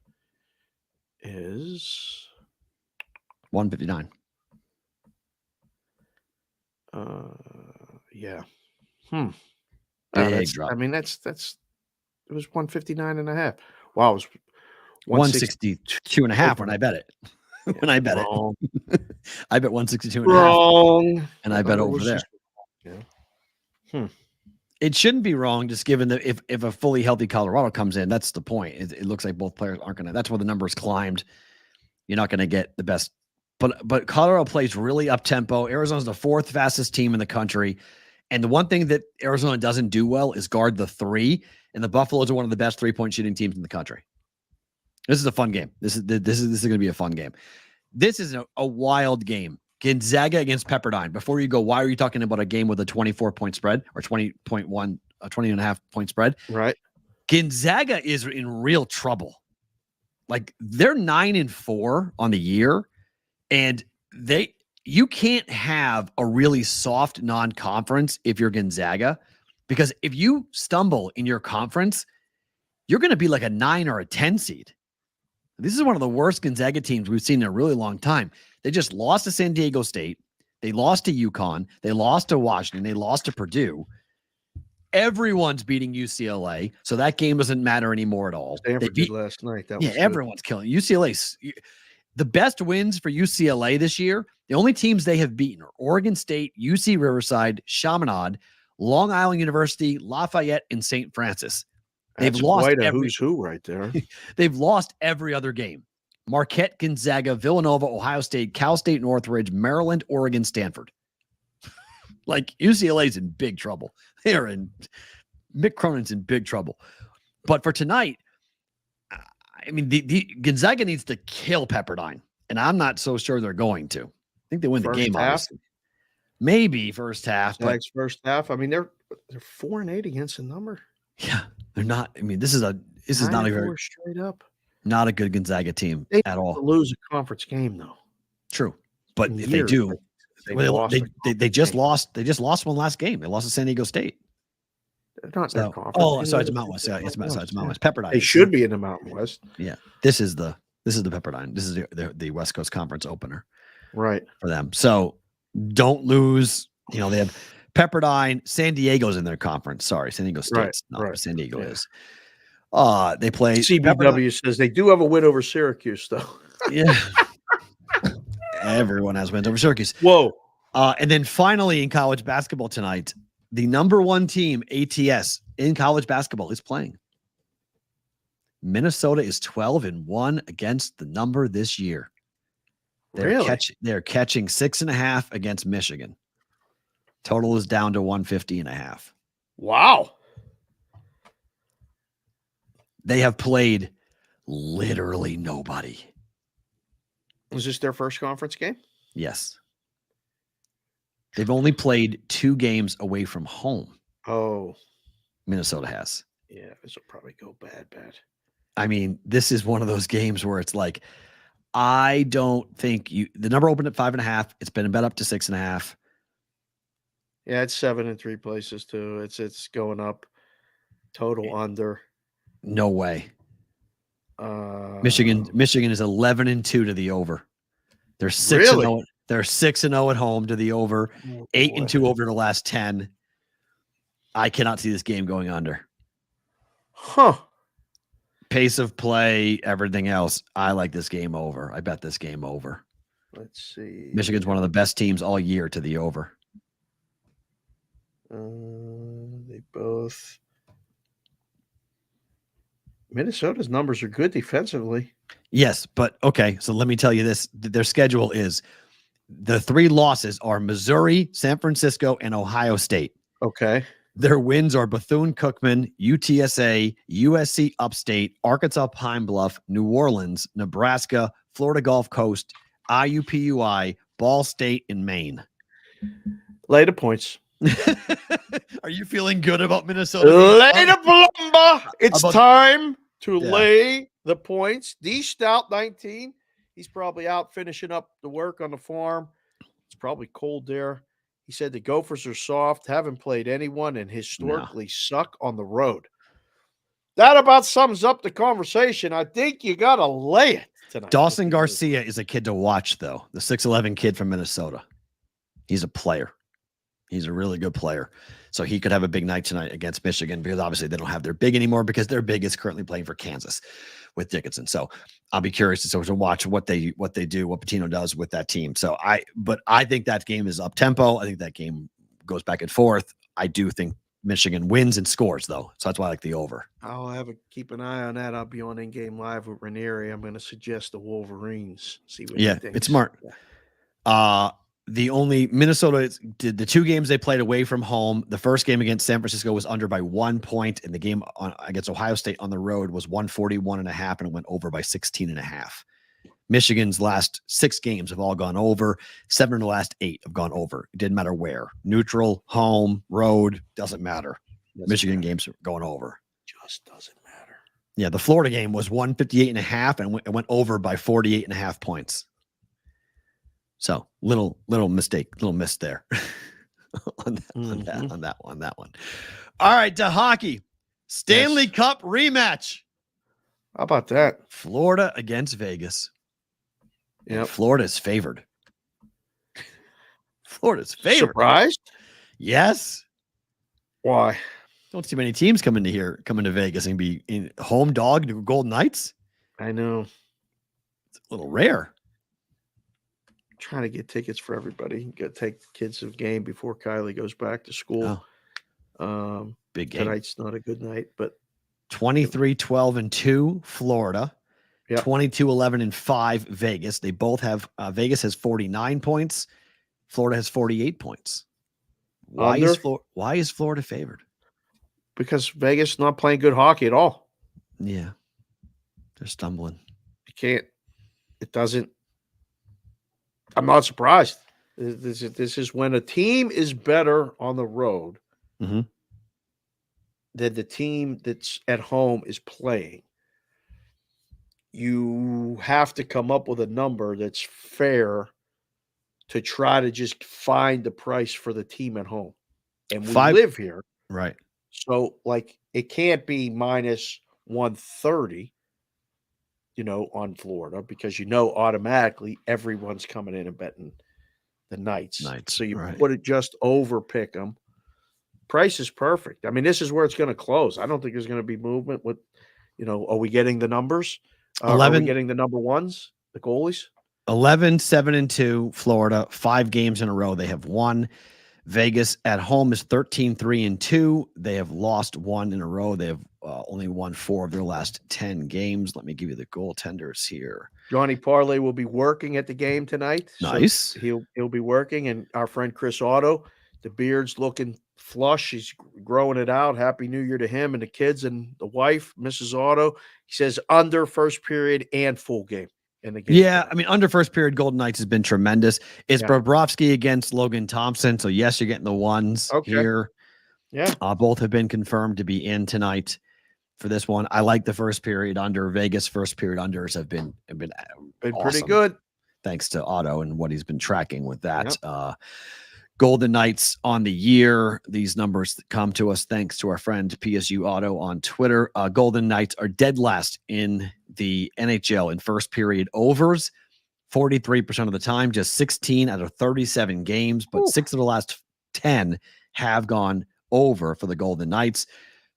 is 159. Yeah. Big drop. I mean, that's it was 159.5. Wow, it was 162.5 when I bet it. When I bet wrong. it. I bet 162.5. Wrong. And I bet over there. Yeah. It shouldn't be wrong, just given that if a fully healthy Colorado comes in, that's the point. It looks like both players aren't going to. That's where the numbers climbed. You're not going to get the best. But Colorado plays really up tempo. Arizona's the 4th fastest team in the country, and the one thing that Arizona doesn't do well is guard the 3. And the Buffaloes are one of the best 3-point shooting teams in the country. This is a fun game. This is going to be a fun game. This is a wild game. Gonzaga against Pepperdine. Before you go, why are you talking about a game with a 24-point spread or 20.1, a 20.5-point spread? Right. Gonzaga is in real trouble. Like they're 9-4 on the year, and you can't have a really soft non-conference if you're Gonzaga, because if you stumble in your conference, you're going to be like a 9 or a 10 seed. This is one of the worst Gonzaga teams we've seen in a really long time. They just lost to San Diego State. They lost to UConn. They lost to Washington. They lost to Purdue. Everyone's beating UCLA, so that game doesn't matter anymore at all. Stanford did last night. That was good. Everyone's killing UCLA. The best wins for UCLA this year, the only teams they have beaten are Oregon State, UC Riverside, Chaminade, Long Island University, Lafayette, and St. Francis. They've lost quite a who's who right there. They've lost every other game. Marquette, Gonzaga, Villanova, Ohio State, Cal State, Northridge, Maryland, Oregon, Stanford. Like UCLA's in big trouble. Mick Cronin's in big trouble. But for tonight, I mean, the Gonzaga needs to kill Pepperdine, and I'm not so sure they're going to. I think they win the game, obviously. Maybe first half. But first half. I mean, they're 4-8 against the number. Yeah, they're not. I mean, this is not a very straight up. Not a good Gonzaga team at all. Lose a conference game though. True, but if they do, they just lost. They just lost one last game. They lost to San Diego State. They're not in their conference. Oh, sorry, it's Mountain West. Yeah, it's Mountain West. Pepperdine. They should be in the Mountain West. Yeah, this is the Pepperdine. This is the West Coast Conference opener, right, for them. So don't lose. They have Pepperdine. San Diego's in their conference. Sorry, San Diego State's not. San Diego is. They play. CBW says they do have a win over Syracuse, though. Yeah. Everyone has wins over Syracuse. Whoa. And then finally in college basketball tonight, the number 1 team, ATS, in college basketball is playing. Minnesota is 12-1 against the number this year. They're catching 6.5 against Michigan. Total is down to 150.5. Wow. They have played literally nobody. Was this their first conference game? Yes. They've only played 2 games away from home. Oh. Minnesota has. Yeah, this will probably go bad. I mean, this is one of those games where it's like, I don't think the number opened at 5.5. It's been bet up to 6.5. Yeah, it's 7 in 3 places too. It's going up. Total under. No way. Michigan is 11-2 to the over. They're 6-0. They're 6-0 at home to the over. 8-2 over the last 10. I cannot see this game going under. Huh. Pace of play, everything else. I like this game over. I bet this game over. Let's see. Michigan's one of the best teams all year to the over. They both. Minnesota's numbers are good defensively. Yes, but okay. So let me tell you this. Their schedule is the 3 losses are Missouri, San Francisco, and Ohio State. Okay. Their wins are Bethune-Cookman, UTSA, USC Upstate, Arkansas Pine Bluff, New Orleans, Nebraska, Florida Gulf Coast, IUPUI, Ball State, and Maine. Lay the points. Are you feeling good about Minnesota? Lay the plumber. It's time to lay the points. D Stout 19. He's probably out finishing up the work on the farm. It's probably cold there. He said the Gophers are soft, haven't played anyone, and historically suck on the road. That about sums up the conversation. I think you got to lay it tonight. Dawson Garcia is a kid to watch, though. The 6'11" kid from Minnesota. He's a player. He's a really good player. So he could have a big night tonight against Michigan because obviously they don't have their big anymore because their big is currently playing for Kansas with Dickinson. So I'll be curious to watch what they do, what Pitino does with that team. So I think that game is up tempo. I think that game goes back and forth. I do think Michigan wins and scores though. So that's why I like the over. I'll keep an eye on that. I'll be on In Game Live with Ranieri. I'm going to suggest the Wolverines. See what he thinks. It's smart. The only Minnesota did the 2 games they played away from home. The first game against San Francisco was under by 1 point, and the game against Ohio State on the road was 141.5, and it went over by 16.5. Michigan's last 6 games have all gone over. 7 of the last 8 have gone over. It didn't matter where. Neutral, home, road, doesn't matter. Michigan games are going over. Just doesn't matter. Yeah, the Florida game was 158.5, and it went over by 48.5 points. So little mistake, little miss there on that one. All right, to hockey. Stanley Cup rematch. How about that? Florida against Vegas. Yeah, Florida's favored. Florida's favored. Surprised? Yes. Why? Don't see many teams coming to Vegas and be in home dog to Golden Knights. I know. It's a little rare. Trying to get tickets for everybody. Got to take the kids to the game before Kylie goes back to school. Big game. Tonight's not a good night, but 23-12-2 Florida. Yep. 22-11-5 Vegas. They both have Vegas has 49 points. Florida has 48 points. Why is Florida favored? Because Vegas not playing good hockey at all. Yeah. They're stumbling. You can't. It doesn't. I'm not surprised. This is when a team is better on the road than the team that's at home is playing. You have to come up with a number that's fair to try to just find the price for the team at home. And we live here. Right. So, it can't be minus 130. On Florida because automatically everyone's coming in and betting the Knights. So you put it just over pick them. Price is perfect. I mean, this is where it's going to close. I don't think there's going to be movement with, are we getting the numbers? 11, are we getting the number ones, the goalies? 11-7-2 Florida, 5 games in a row they have won. Vegas at home is 13-3-2. They have lost 1 in a row. They have only won 4 of their last 10 games. Let me give you the goaltenders here. Johnny Parlay will be working at the game tonight. Nice. So he'll be working, and our friend Chris Otto, the beard's looking flush. He's growing it out. Happy New Year to him and the kids and the wife, Mrs. Otto. He says under first period and full game in the game. Yeah, I mean, under first period, Golden Knights has been tremendous. It's Bobrovsky against Logan Thompson. So yes, you're getting the ones here. Yeah. Both have been confirmed to be in tonight for this one. I like the first period under. Vegas first period unders have been awesome, pretty good. Thanks to Otto and what he's been tracking with that. Yep. Golden Knights on the year. These numbers come to us thanks to our friend PSU Auto on Twitter. Golden Knights are dead last in the NHL in first period overs, 43% of the time, just 16 out of 37 games, but 6 of the last 10 have gone over for the Golden Knights.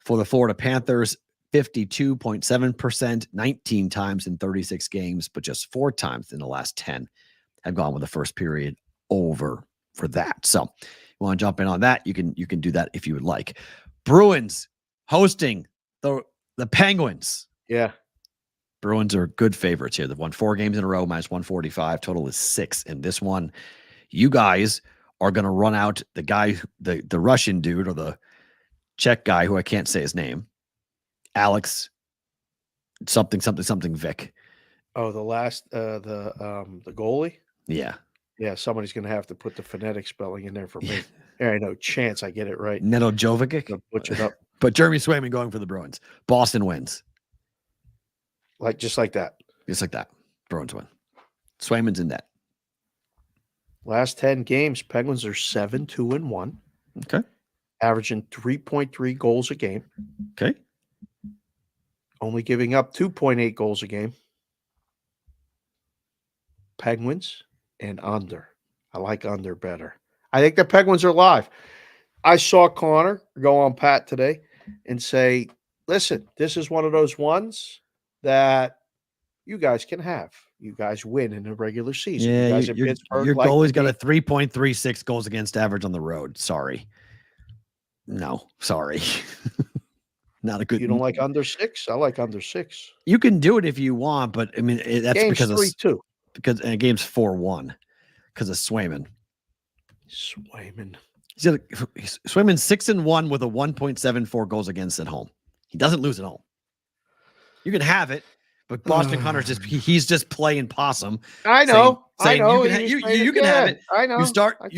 For the Florida Panthers, 52.7%, 19 times in 36 games, but just 4 times in the last 10 have gone with the first period over for that. So you want to jump in on that, you can do that if you would like. Bruins hosting the Penguins. Yeah. Bruins are good favorites here. They've won 4 games in a row, minus 145. Total is 6 in this one. You guys are going to run out the guy, the Russian dude, or the Czech guy who I can't say his name. Alex something Vic. Oh, the last the goalie? Yeah. Yeah, somebody's going to have to put the phonetic spelling in there for me. There ain't no chance I get it right. Neto Jovic. Butcher it up. But Jeremy Swayman going for the Bruins. Boston wins. Just like that. Just like that. Bruins win. Swayman's in net. Last 10 games, Penguins are 7-2-1. Okay. Averaging 3.3 goals a game. Okay. Only giving up 2.8 goals a game. Penguins and under. I like under better. I think the Penguins are live. I saw Connor go on Pat today and say, listen, this is one of those ones that you guys can have. You guys win in the regular season. Yeah, you guys in Pittsburgh your goalie's got a 3.36 goals against average on the road. Sorry. No, sorry. Not a good. You don't like under 6? I like under 6. You can do it if you want, but I mean that's game's because 3-2. Because and game's 4-1 because of Swayman. Swayman. Swayman's 6-1 with a 1.74 goals against at home. He doesn't lose at home. You can have it, but Boston Hunter's he's just playing possum. I know. Saying I know. You can have it. I know. You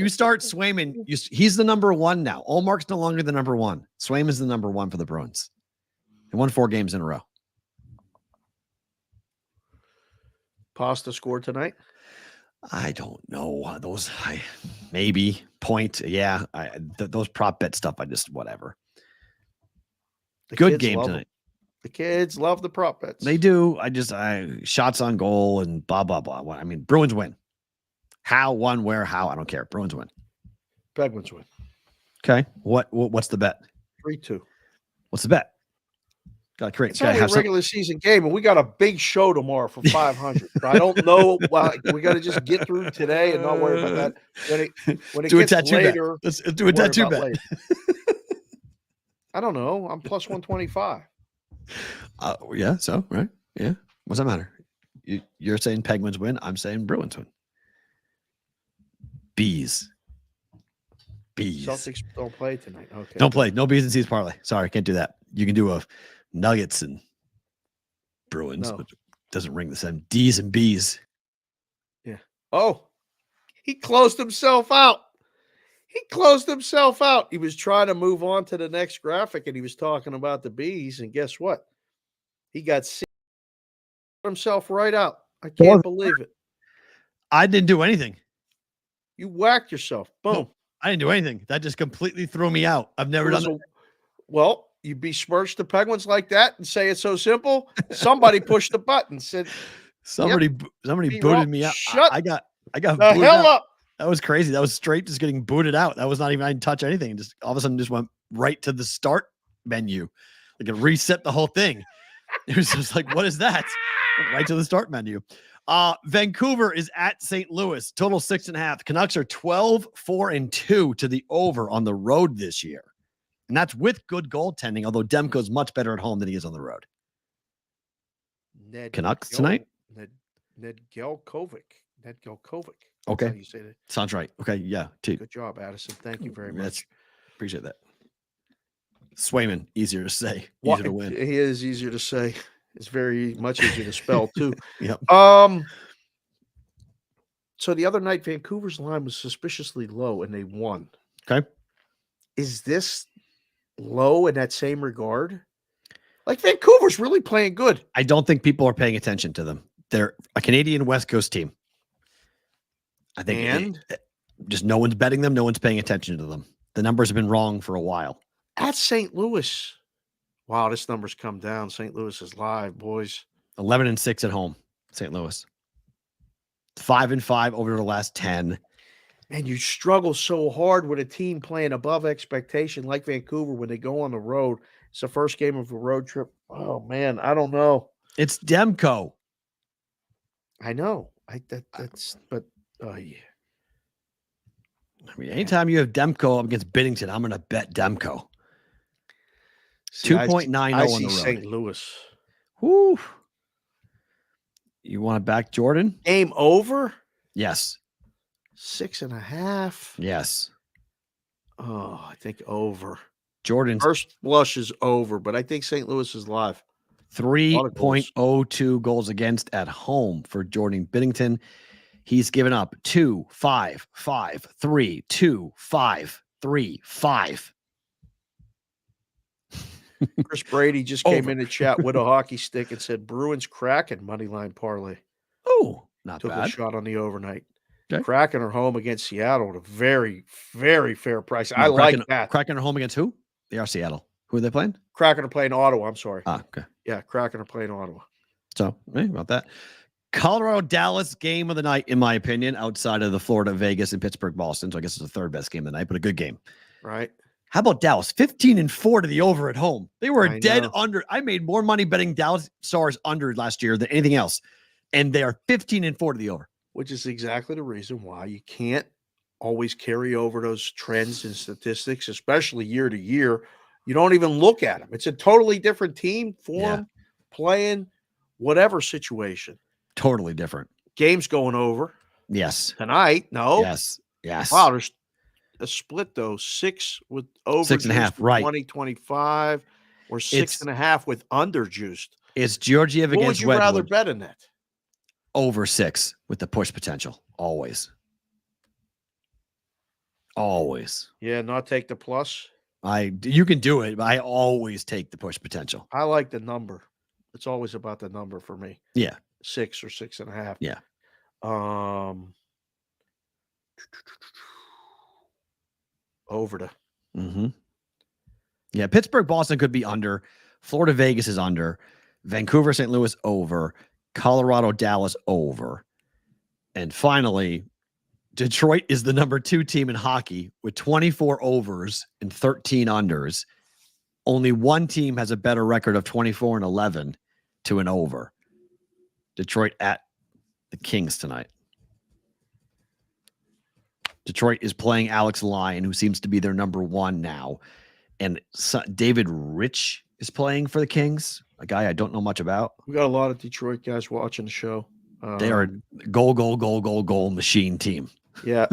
start Swayman. He's the number 1 now. Olmark's no longer the number 1. Swayman's the number 1 for the Bruins. They won 4 games in a row. Pasta score tonight? I don't know. Maybe point. Yeah. Those prop bet stuff. Whatever. Good game tonight. The kids love the prop bets. They do. Shots on goal and blah, blah, blah. I mean, Bruins win. How, one, where, how, I don't care. Bruins win. Penguins win. Okay. What's the bet? 3-2. What's the bet? Got to create. It's only a regular season game, and we got a big show tomorrow for 500. So I don't know. We got to just get through today and not worry about that. When it do gets a tattoo later, bet. Let's do a tattoo bet. I don't know. I'm plus 125. Yeah. So right. Yeah. What's that matter? You're saying Penguins win. I'm saying Bruins win. Bees. Celtics don't play tonight. Okay. Don't play. No B's and C's parlay. Sorry, can't do that. You can do a Nuggets and Bruins, but doesn't ring the same. D's and B's. Yeah. Oh, he closed himself out. He was trying to move on to the next graphic, and he was talking about the B's, and guess what? He got himself right out. I can't believe it. I didn't do anything. You whacked yourself. Boom. No, I didn't do anything. That just completely threw me out. I've never done that. Well, you besmirch the Penguins like that and say it's so simple. Somebody pushed the button. Said somebody booted me out. I got the booted hell out. up. That was crazy. That was straight just getting booted out. That was not even, I didn't touch anything. Just all of a sudden just went right to the start menu. Like it reset the whole thing. It was just like, what is that? Right to the start menu. Vancouver is at St. Louis. Total 6.5. Canucks are 12-4-2 to the over on the road this year. And that's with good goaltending, although Demko's much better at home than he is on the road. Canucks tonight? Nedgelkovic. Nedgelkovic. Okay. How you say that. Sounds right. Okay. Yeah. Good job, Addison. Thank you very much. Appreciate that. Swayman, easier to say, Well, easier to win. He is easier to say. It's very much easier to spell too. Yep. So the other night, Vancouver's line was suspiciously low, and they won. Okay. Is this low in that same regard? Like, Vancouver's really playing good. I don't think people are paying attention to them. They're a Canadian West Coast team. I think just no one's betting them. No one's paying attention to them. The numbers have been wrong for a while. At St. Louis. Wow, this number's come down. St. Louis is live, boys. 11-6 at home, St. Louis. 5-5 over the last 10. And you struggle so hard with a team playing above expectation like Vancouver when they go on the road. It's the first game of a road trip. Oh, man, I don't know. It's Demko. I know. Yeah. I mean, anytime you have Demko up against Binnington, I'm going to bet Demko. 2.90 I on see the road. St. Louis. Whoo. You want to back Jordan? Game over? Yes. 6.5. Yes. Oh, I think over. Jordan's First blush is over, but I think St. Louis is live. 3.02 goals against at home for Jordan Binnington. He's given up 2, 5, 5, 3, 2, 5, 3, 5. Chris Brady just came in the chat with a hockey stick and said Bruins Kraken moneyline parlay. Oh, not Took bad. a shot on the overnight. Okay. Kraken are home against Seattle at a very, very fair price. I like that. Kraken are home against who? They are Seattle. Who are they playing? Kraken are playing Ottawa. I'm sorry. Okay. Yeah, Kraken are playing Ottawa. So, about that. Colorado Dallas game of the night, in my opinion, outside of the Florida, Vegas, and Pittsburgh, Boston. So I guess it's the third best game of the night, but a good game. Right. How about Dallas? 15-4 to the over at home. They were dead under. I made more money betting Dallas Stars under last year than anything else. And they are 15-4 to the over. Which is exactly the reason why you can't always carry over those trends and statistics, especially year to year. You don't even look at them. It's a totally different team, form, playing, whatever situation. Totally different. Game's going over. Yes. Tonight, no. Yes. Yes. Wow, there's a split, though. 6 with over 6.5, right. 20-25, or 6.5 with under juiced. It's Georgiev What against would you Wedgwood. rather bet in that? Over 6 with the push potential. Always. Always. Yeah, not take the plus. You can do it, but I always take the push potential. I like the number. It's always about the number for me. Yeah. 6 or 6.5. Yeah. Over to. Mm-hmm. Yeah, Pittsburgh, Boston could be under. Florida, Vegas is under. Vancouver, St. Louis over. Colorado, Dallas over. And finally, Detroit is the number 2 team in hockey with 24 overs and 13 unders. Only one team has a better record of 24-11 to an over. Detroit at the Kings tonight. Detroit is playing Alex Lyon, who seems to be their number 1 now. And David Rich is playing for the Kings, a guy I don't know much about. We got a lot of Detroit guys watching the show. They are a goal machine team. Yeah.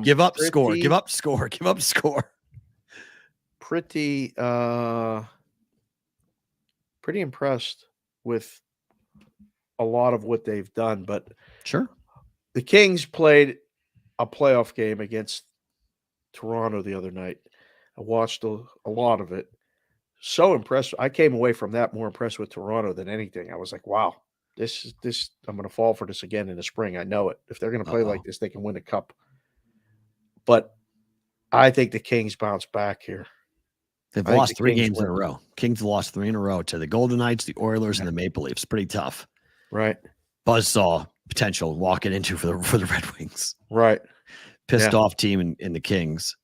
Give up, score. Give up, score. Give up, score. Pretty impressed with a lot of what they've done. But sure, the Kings played a playoff game against Toronto the other night. I watched a lot of it. So impressed. I came away from that more impressed with Toronto than anything. I was like, wow, this I'm going to fall for this again in the spring. I know it. If they're going to play like this, they can win a cup. But I think the Kings bounce back here. They've lost 3 games in a row. Kings have lost 3 in a row to the Golden Knights, the Oilers, and the Maple Leafs. Pretty tough. Right. Buzzsaw potential walking into for the Red Wings. Right. Pissed off team in the Kings.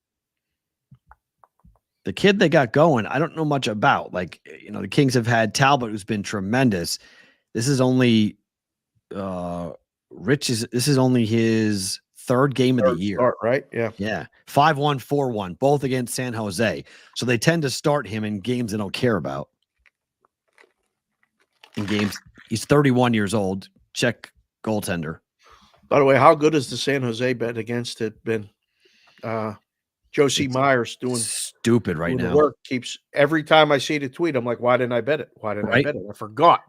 The kid they got going, I don't know much about. Like, the Kings have had Talbot, who's been tremendous. This is only this is only his 3rd game of the year. Start, right? Yeah. Yeah. 5-1, 4-1, both against San Jose. So they tend to start him in games they don't care about. In games, he's 31 years old. check goaltender. By the way, how good has the San Jose bet against it been? Joe C. Myers doing stupid right now. The work keeps every time I see the tweet, I'm like, why didn't I bet it? Why didn't I bet it? I forgot.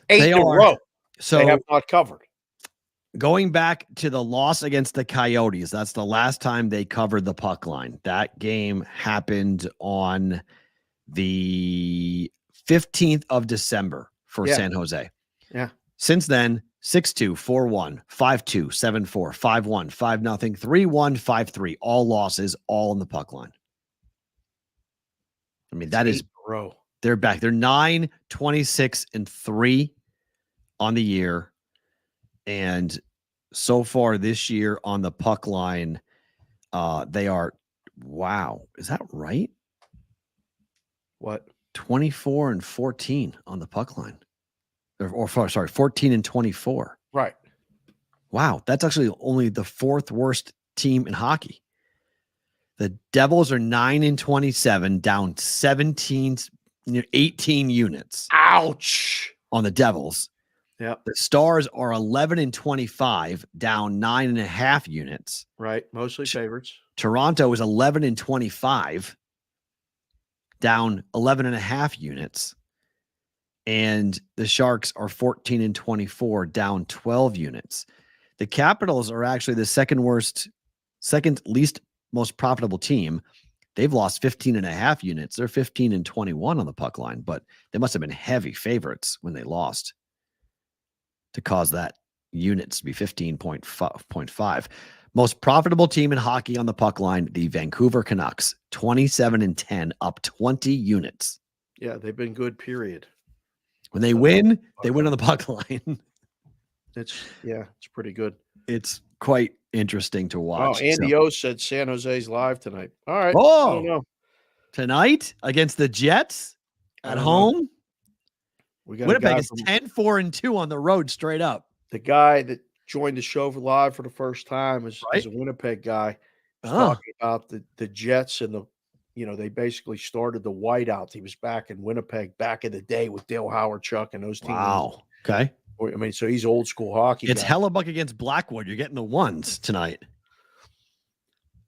8 in a row. So they have not covered. Going back to the loss against the Coyotes, that's the last time they covered the puck line. That game happened on the 15th of December for San Jose. Yeah. Since then, 6-2, 4-1, 5-2, 7-4, 5-1, 5-0, 3-1, 5-3. All losses, all in the puck line. I mean, that is bro. They're back. They're 9-26-3 on the year. And so far this year on the puck line, they are, wow, is that right? What? 24-14 on the puck line. Or 14-24. Right. Wow, that's actually only the fourth worst team in hockey. The Devils are 9-27, down 18 units. Ouch. On the Devils. Yeah. The Stars are 11-25, down 9.5 units. Right. Mostly favorites. Toronto is 11-25, down 11.5 units. And the Sharks are 14-24, down 12 units. The Capitals are actually the second least most profitable team. They've lost 15.5 units. They're 15-21 on the puck line, but they must have been heavy favorites when they lost to cause that units to be 15.5. Most profitable team in hockey on the puck line, the Vancouver Canucks, 27-10, up 20 units. Yeah, they've been good, period. When they win on the puck line. It's pretty good. It's quite interesting to watch. Oh, Andy O said San Jose's live tonight. All right. Oh, I don't know. Tonight against the Jets at home. We got Winnipeg is 10-4-2 on the road straight up. The guy that joined the show live for the first time is a Winnipeg guy. Talking about the Jets and they basically started the whiteout. He was back in Winnipeg back in the day with Dale Howard-Chuck and those teams. Wow. Okay. I mean, so he's old school hockey. It's Hellebuck against Blackwood. You're getting the ones tonight.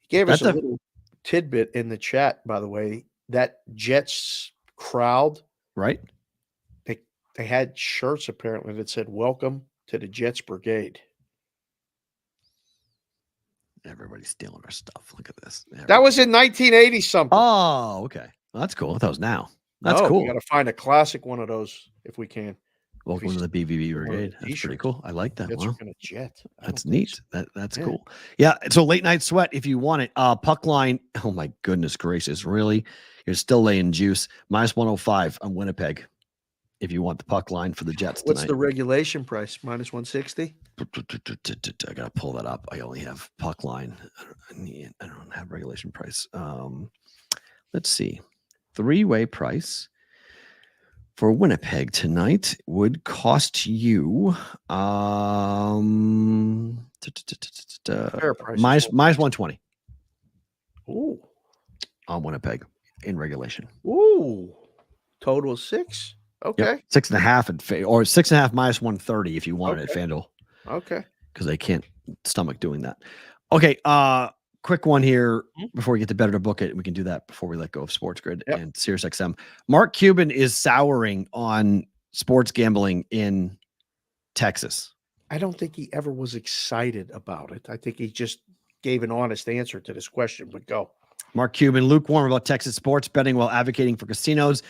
He gave us a little tidbit in the chat, by the way. That Jets crowd, right? They had shirts apparently that said "Welcome to the Jets Brigade." Everybody's stealing our stuff. Look at this. That was in 1980 something. Oh, okay. Well, that's cool. That was now. That's cool. We got to find a classic one of those if we can. Welcome to the BvB Brigade. That's pretty cool. I like that. Wow. That's neat. That's cool. Yeah. So late night sweat, if you want it, puck line. Oh my goodness gracious. Really? You're still laying juice. -105 on Winnipeg. If you want the puck line for the Jets tonight. What's the regulation price? -160? I got to pull that up. I only have puck line. I don't have regulation price. Let's see. Three-way price for Winnipeg tonight would cost you -120. Ooh. On Winnipeg in regulation. Ooh. Total 6. Okay. Yep. 6.5 or 6.5 -130 if you want it at FanDuel. Okay. Because they can't stomach doing that. Okay. Quick one here before we get to Better to Book It. We can do that before we let go of SportsGrid and SiriusXM. Mark Cuban is souring on sports gambling in Texas. I don't think he ever was excited about it. I think he just gave an honest answer to this question, but go. Mark Cuban, lukewarm about Texas sports betting while advocating for casinos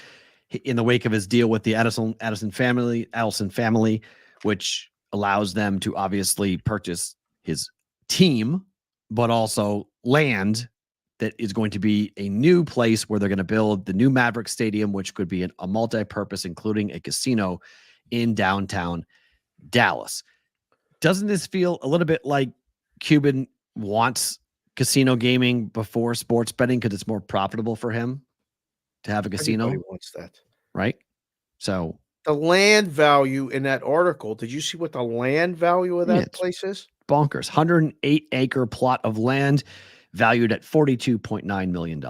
in the wake of his deal with the Allison family, which allows them to obviously purchase his team, but also land that is going to be a new place where they're going to build the new Maverick Stadium, which could be a multi-purpose, including a casino in downtown Dallas. Doesn't this feel a little bit like Cuban wants casino gaming before sports betting because it's more profitable for him to have a casino? Everybody wants that. Right? So the land value in that article, did you see what the land value of that place is? Bonkers. 108-acre plot of land valued at $42.9 million.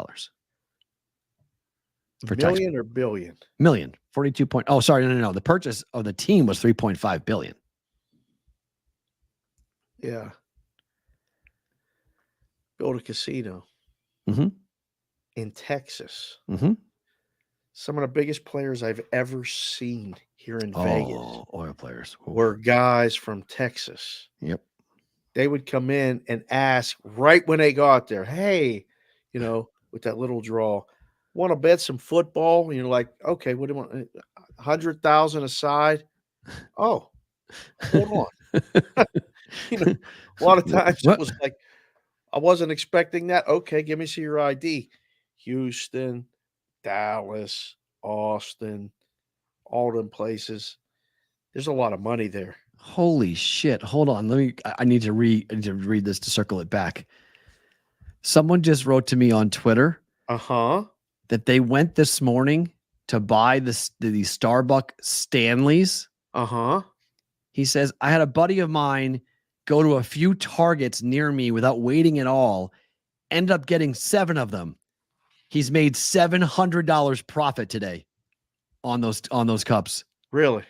For million or billion? Million. 42 point. Oh, sorry. No. The purchase of the team was $3.5 billion. Yeah. Build a casino Mm-hmm. in Texas. Mm-hmm. Some of the biggest players I've ever seen here in Vegas Oil players. Oof. were guys from Texas. Yep. They would come in and ask right when they got there, hey, with that little draw, want to bet some football? And you're like, okay, what do you want? 100,000 aside. Oh, hold on. A lot of times it was like, I wasn't expecting that. Okay, give me your ID. Houston, Dallas, Austin, all them places. There's a lot of money there. Holy shit. Hold on. I need to read this to circle it back. Someone just wrote to me on Twitter that they went this morning to buy the Starbucks Stanleys. He says, I had a buddy of mine go to a few Targets near me without waiting at all, ended up getting 7 of them. He's made $700 profit today on those cups. Really?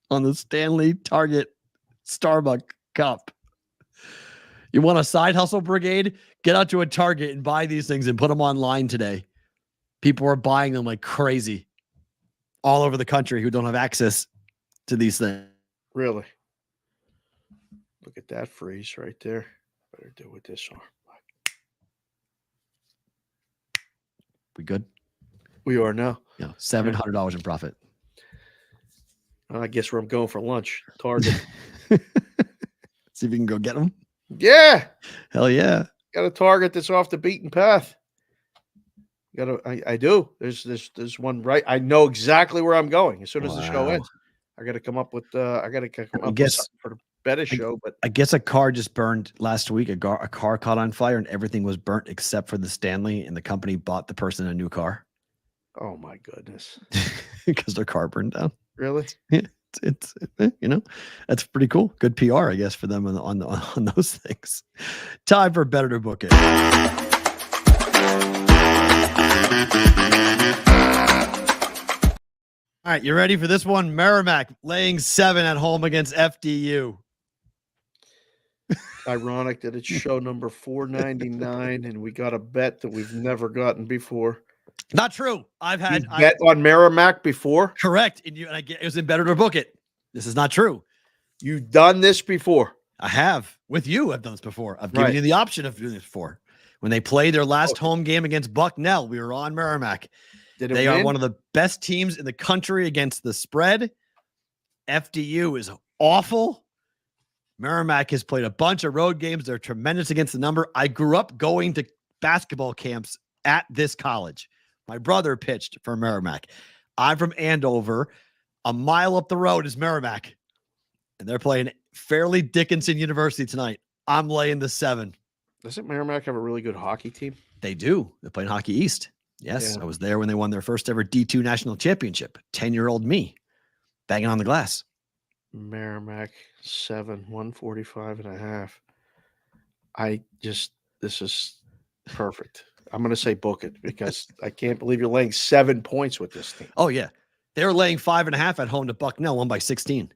On the Stanley Target Starbucks cup. You want a side hustle brigade? Get out to a Target and buy these things and put them online today. People are buying them like crazy all over the country who don't have access to these things. Really? Look at that freeze right there. Better do with this arm. We good? We are now. Yeah, $700 in profit. I guess where I'm going for lunch. Target. See if you can go get them. Yeah. Hell yeah. Got a Target that's off the beaten path. I do. There's one right. I know exactly where I'm going as soon as the show ends. I got to come up with. I got to come up with something for the better show. But I guess a car just burned last week. A car caught on fire and everything was burnt except for the Stanley, and the company bought the person a new car. Oh my goodness! Because their car burned down. Really? Yeah, it's that's pretty cool. Good PR, I guess, for them on those things. Time for Better to Book It. All right, you ready for this one? Merrimack laying 7 at home against FDU. Ironic that it's show number 499, and we got a bet that we've never gotten before. Not true. I've had bet on Merrimack before. Correct, and it was in Better to Book It. This is not true. You've done this before. I have with you. I've done this before. I've given you the option of doing this before. When they played their last home game against Bucknell, we were on Merrimack. They are one of the best teams in the country against the spread. FDU is awful. Merrimack has played a bunch of road games. They're tremendous against the number. I grew up going to basketball camps at this college. My brother pitched for Merrimack. I'm from Andover. A mile up the road is Merrimack. And they're playing Fairleigh Dickinson University tonight. I'm laying the 7. Doesn't Merrimack have a really good hockey team? They do. They're playing Hockey East. Yes, yeah. I was there when they won their first ever D2 national championship. 10-year-old me banging on the glass. Merrimack 7, 145.5. This is perfect. I'm going to say book it because I can't believe you're laying 7 points with this team. Oh, yeah. They were laying 5.5 at home to Bucknell, won by 16.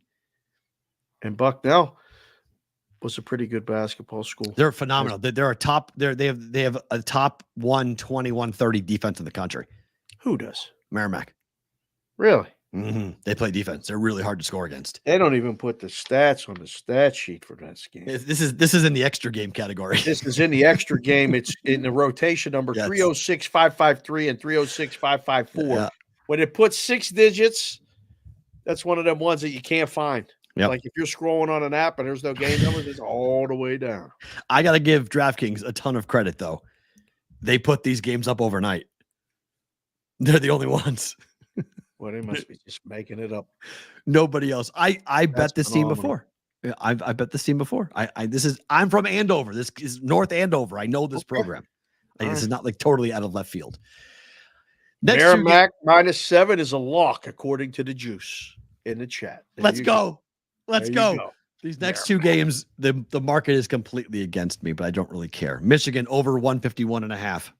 And Bucknell was a pretty good basketball school. They're phenomenal. They're a top. They have a top 120-130 defense in the country. Who does? Merrimack. Really? Mm-hmm. They play defense. They're really hard to score against. They don't even put the stats on the stat sheet for that game. This is in the extra game category. This is in the extra game. It's in the rotation number 306-553 and 306-554. Yeah. When it puts 6 digits, that's one of them ones that you can't find. Yep. Like if you're scrolling on an app and there's no game numbers, it's all the way down. I got to give DraftKings a ton of credit, though. They put these games up overnight. They're the only ones. Well, they must be just making it up. Nobody else. I bet this team before. I bet this team before. I'm from Andover. This is North Andover. I know this program. This is not like totally out of left field. Merrimack -7 is a lock according to the juice in the chat. Let's go. Let's go. These next 2 games, the market is completely against me, but I don't really care. Michigan over 151.5.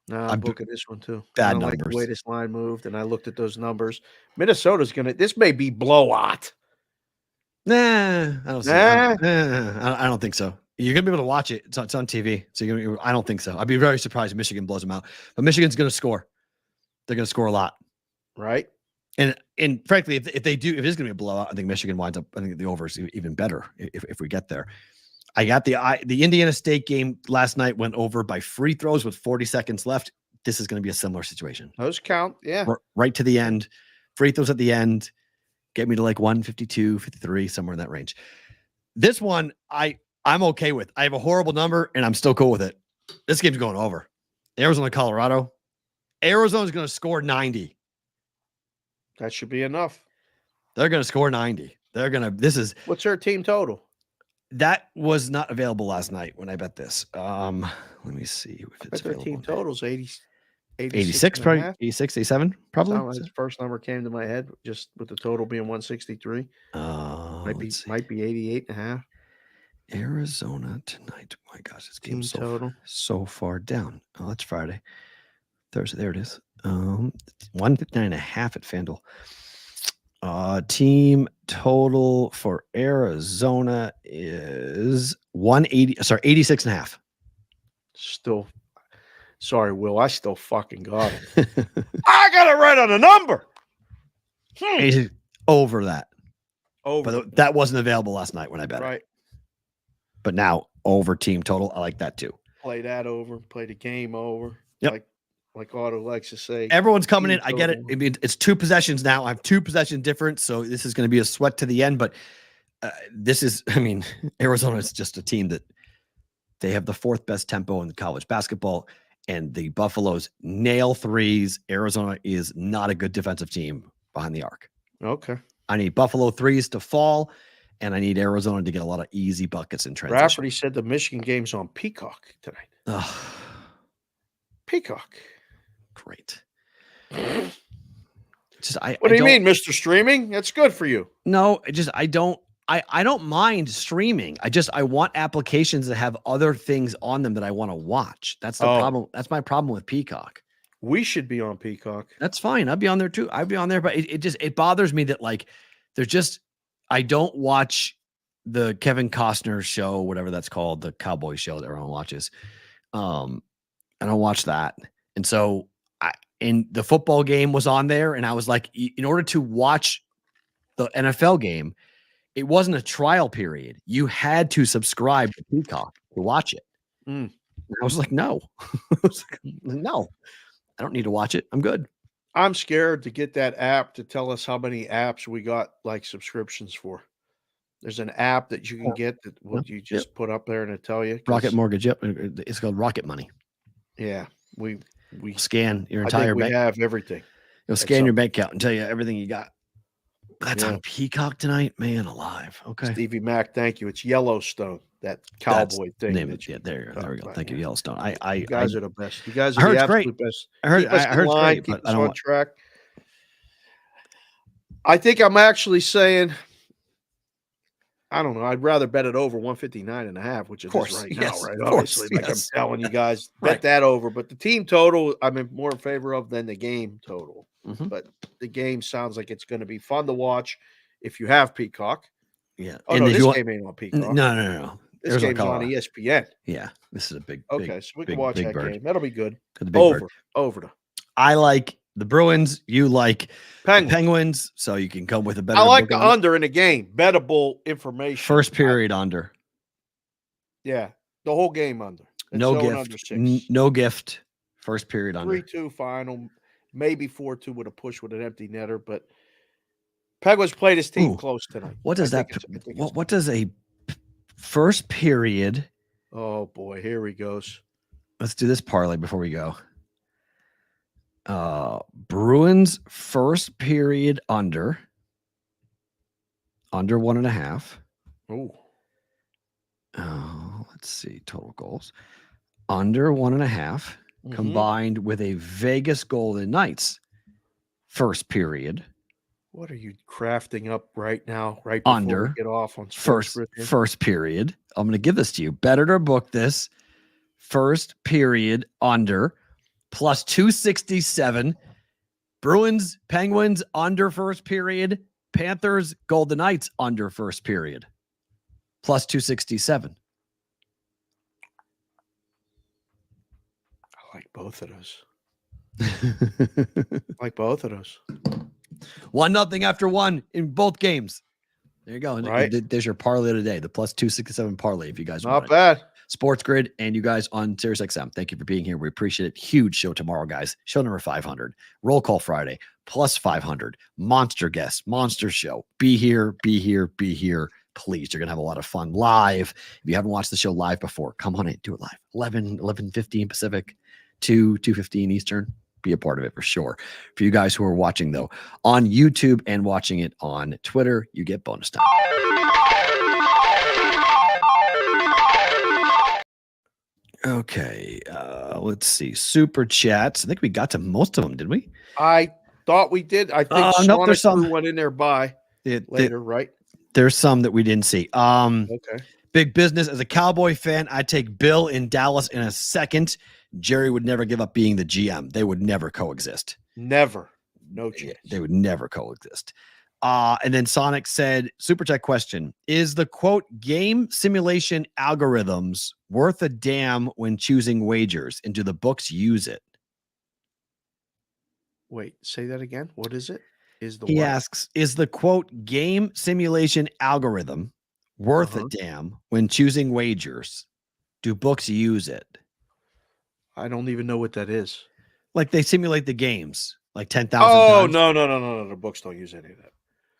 No, I'm booking this one too. Bad I don't numbers. like the way this line moved, and I looked at those numbers. Minnesota's this may be blowout. Nah, I don't see I don't think so. You're gonna be able to watch it. It's on TV. So I don't think so. I'd be very surprised if Michigan blows them out. But Michigan's gonna score. They're gonna score a lot. Right. And frankly, if it is gonna be a blowout, I think Michigan winds up. I think the over is even better if we get there. I got the Indiana State game last night went over by free throws with 40 seconds left. This is going to be a similar situation. Those count. Yeah. Right to the end. Free throws at the end. Get me to like 152, 53, somewhere in that range. This one, I'm okay with. I have a horrible number, and I'm still cool with it. This game's going over. Arizona, Colorado. Arizona's going to score 90. That should be enough. They're going to score 90. What's their team total? That was not available last night when I bet this. Let me see if it's their team totals 86, probably 86, 87, probably. His first number came to my head just with the total being 163. Might be 88 and a half. Arizona tonight. My gosh, this game's total so far down. Oh, that's Friday. Thursday. There it is. 159 and a half at FanDuel. Team total for Arizona is 86 and a half. Still, sorry, Will. I still fucking got it. I got it right on the number. Over that. Over. But that wasn't available last night when I bet it. But now over team total. I like that too. Play that over. Play the game over. Yep. Like Otto likes to say. Everyone's coming in. I get it. I mean, it's 2 possessions now. I have 2 possession difference, so this is going to be a sweat to the end. But Arizona is just a team that they have the 4th best tempo in college basketball, and the Buffaloes nail threes. Arizona is not a good defensive team behind the arc. Okay. I need Buffalo threes to fall, and I need Arizona to get a lot of easy buckets in transition. Rafferty said the Michigan game's on Peacock tonight. Peacock. Great. What do you mean, Mr. Streaming? That's good for you. No, I don't mind streaming. I want applications that have other things on them that I want to watch. That's the problem. That's my problem with Peacock. We should be on Peacock. That's fine. I'd be on there too. I'd be on there, but it bothers me that I don't watch the Kevin Costner show, whatever that's called, the cowboy show that everyone watches. I don't watch that. And so and the football game was on there, and I was like, in order to watch the NFL game, it wasn't a trial period. You had to subscribe to Peacock to watch it. I was like, no. No, I don't need to watch it. I'm good. I'm scared to get that app to tell us how many apps we got like subscriptions for. There's an app that you can get that you just put up there and it'll tell you. Rocket Mortgage. Yep. It's called Rocket Money. Yeah. We scan your entire bank. We have everything. It'll scan your bank account and tell you everything you got. That's on Peacock tonight, man. Alive. Okay. Stevie Mac, thank you. It's Yellowstone, that cowboy thing. Name it. Yeah, there we go. Thank you, Yellowstone. You guys are the best. You guys are the absolute best. I heard it's great, keep us on track. I think I'm actually saying, I don't know. I'd rather bet it over 159 and a half, which it is right now, right? Obviously, like I'm telling you guys, bet that over. But the team total, I'm more in favor of than the game total. But the game sounds like it's going to be fun to watch if you have Peacock. Yeah. Oh, no, this game ain't on Peacock. No. This game's on ESPN. Yeah. This is a big. Okay, so we can watch that game. That'll be good. Over. I like the Bruins. You like Penguins. So you can come with a better. I like the under in the game. Bettable information. First period under. Yeah. The whole game under. No gift. No gift. First period under. 3-2 final. Maybe 4-2 with a push with an empty netter, but Penguins played his team close tonight. What does what does a first period? Oh boy, here he goes. Let's do this parlay before we go. Bruins first period under 1.5. Let's see total goals under 1.5. Combined with a Vegas Golden Knights first period. What are you crafting up right now? Right before we get off on first period. I'm going to give this to you. Better to book this first period under plus 267. Bruins, Penguins under first period. Panthers, Golden Knights under first period. Plus 267. I like both of those. Like both of those. 1-0 after one in both games. There you go. Right. There's your parlay of the day, the plus 267 parlay if you guys want Not bad. Sports Grid and you guys on SiriusXM. Thank you for being here. We appreciate it. Huge show tomorrow, guys. Show number 500. Roll call Friday, plus 500. Monster guests, monster show. Be here, be here, be here. Please, you're going to have a lot of fun live. If you haven't watched the show live before, come on in, do it live. 11:15 Pacific, 2:15 Eastern. Be a part of it for sure. For you guys who are watching, though, on YouTube and watching it on Twitter, you get bonus time. Okay, let's see. Super chats. I think we got to most of them, did we? I thought we did. I think nope, there's some went in there later, right? There's some that we didn't see. Okay. Big business. As a Cowboy fan, I take Bill in Dallas in a second. Jerry would never give up being the GM. They would never coexist. Never. No chance. They would never coexist. And then Sonic said, Super Tech question, is the quote game simulation algorithms worth a damn when choosing wagers? And do the books use it? Wait, say that again. What is it? He asks, is the quote game simulation algorithm worth a damn when choosing wagers? Do books use it? I don't even know what that is. Like they simulate the games like 10,000 times. No. The books don't use any of that.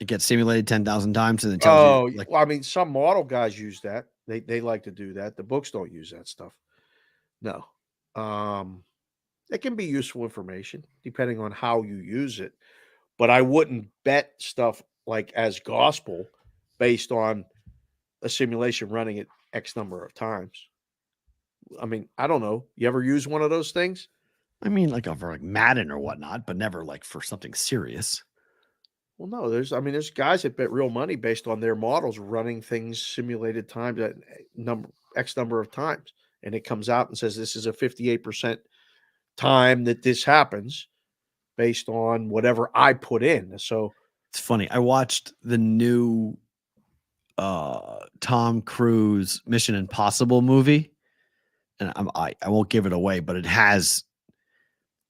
It gets simulated 10,000 times and it tells you. Like, well, I mean, some model guys use that. They like to do that. The books don't use that stuff. No. It can be useful information depending on how you use it. But I wouldn't bet stuff like as gospel based on a simulation running it X number of times. I mean, I don't know. You ever use one of those things? I mean, like over like Madden or whatnot, but never like for something serious. Well, no, there's guys that bet real money based on their models running things simulated times at X number of times. And it comes out and says this is a 58% time that this happens based on whatever I put in. So it's funny. I watched the new Tom Cruise Mission Impossible movie. And I won't give it away, but it has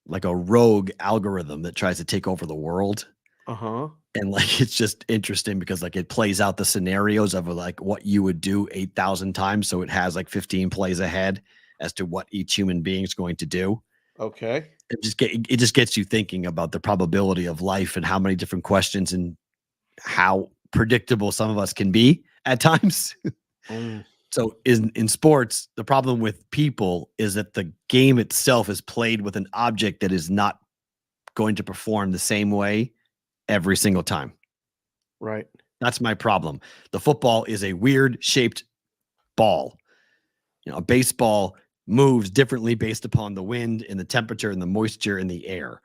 like a rogue algorithm that tries to take over the world. And like it's just interesting because like it plays out the scenarios of like what you would do 8,000 times. So it has like 15 plays ahead as to what each human being is going to do. Okay. It just gets you thinking about the probability of life and how many different questions and how predictable some of us can be at times. So in sports, the problem with people is that the game itself is played with an object that is not going to perform the same way every single time. Right. That's my problem. The football is a weird shaped ball. You know, a baseball moves differently based upon the wind and the temperature and the moisture in the air.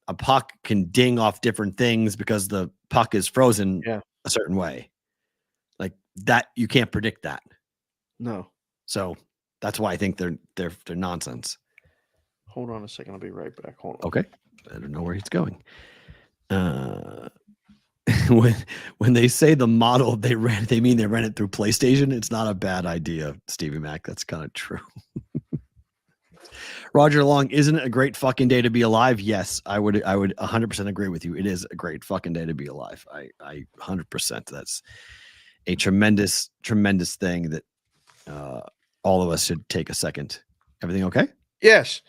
A puck can ding off different things because the puck is frozen a certain way. Like that, you can't predict that. No. So that's why I think they're nonsense. Hold on a second. I'll be right back. Hold on. Okay. I don't know where he's going. When they say the model they mean they ran it through PlayStation. It's not a bad idea, Stevie Mac. That's kind of true. Roger Long, isn't it a great fucking day to be alive? Yes, I would 100% agree with you. It is a great fucking day to be alive. I 100%. That's a tremendous thing that all of us should take a second. Everything okay? Yes.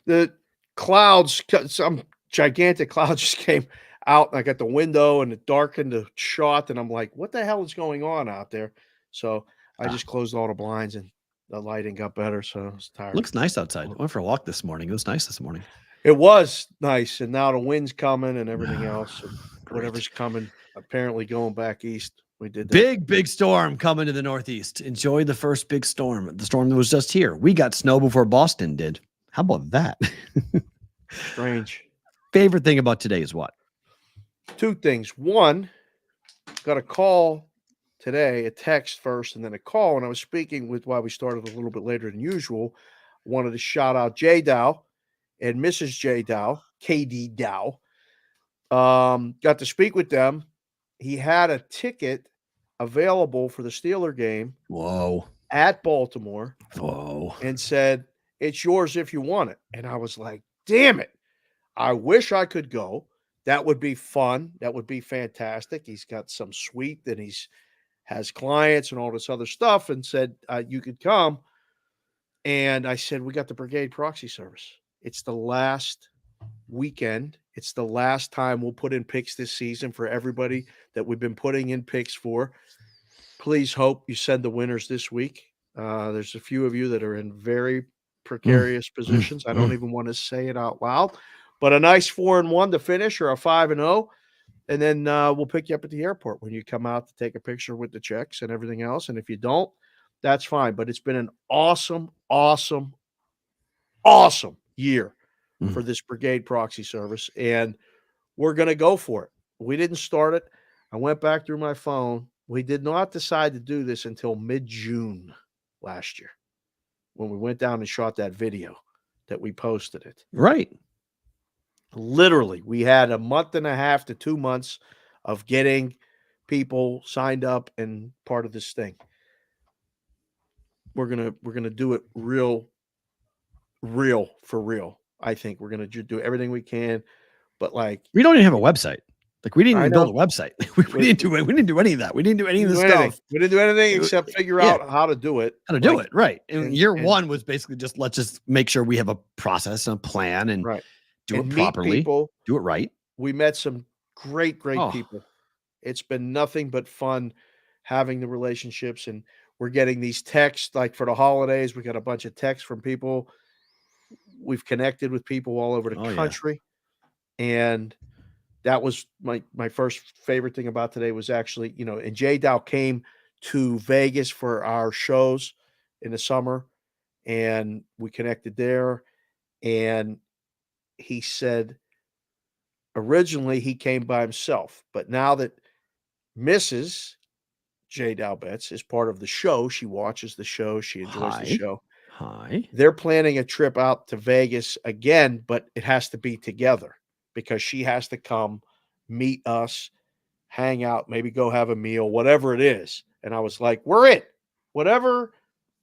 The clouds, some gigantic clouds just came out. And I got the window and it darkened the shot. And I'm like, what the hell is going on out there? So I just closed all the blinds and the lighting got better. So I was tired. Looks nice outside. I went for a walk this morning. It was nice this morning. It was nice. And now the wind's coming and everything else. And whatever's coming, apparently going back east. We did that. Big storm coming to the Northeast. Enjoy the first big storm. The storm that was just here. We got snow before Boston did. How about that? Strange. Favorite thing about today is what? Two things. One, got a call today, a text first, and then a call. And I was speaking with why we started a little bit later than usual. Wanted to shout out J Dow and Mrs. J. Dow, KD Dow, got to speak with them. He had a ticket available for the Steeler game Whoa. at Baltimore Whoa. and said, it's yours if you want it. And I was like, damn it. I wish I could go. That would be fun. That would be fantastic. He's got some suite and has clients and all this other stuff, and said, you could come. And I said, we got the Brigade Proxy Service. It's the last weekend. It's the last time we'll put in picks this season for everybody that we've been putting in picks for. Please hope you send the winners this week. There's a few of you that are in very precarious positions. I don't even want to say it out loud, but a nice 4-1 to finish, or a 5-0. And then we'll pick you up at the airport when you come out to take a picture with the checks and everything else. And if you don't, that's fine. But it's been an awesome, awesome, awesome year for this Brigade Proxy Service. And we're going to go for it. We didn't start it. I went back through my phone. We did not decide to do this until mid-June last year, when we went down and shot that video that we posted it. Right. Literally, we had a month and a half to 2 months of getting people signed up and part of this thing. We're gonna do it real for real. I think we're gonna do everything we can, but like, we don't even have a website. Like, we didn't even build a website. We didn't do any of that. We didn't do any of the stuff. We didn't do anything except figure out how to do it. How to do it, right? And year one was basically just, let's just make sure we have a process and a plan, and do it properly, do it right. We met some great people. It's been nothing but fun having the relationships, and we're getting these texts. Like for the holidays, we got a bunch of texts from people. We've connected with people all over the country, and that was my first favorite thing about today was actually, and Jay Dow came to Vegas for our shows in the summer, and we connected there. And he said originally he came by himself, but now that Mrs. J. Dow Betts is part of the show, she watches the show, she enjoys the show. They're planning a trip out to Vegas again, but it has to be together, because she has to come meet us, hang out, maybe go have a meal, whatever it is. And I was like, we're in. Whatever.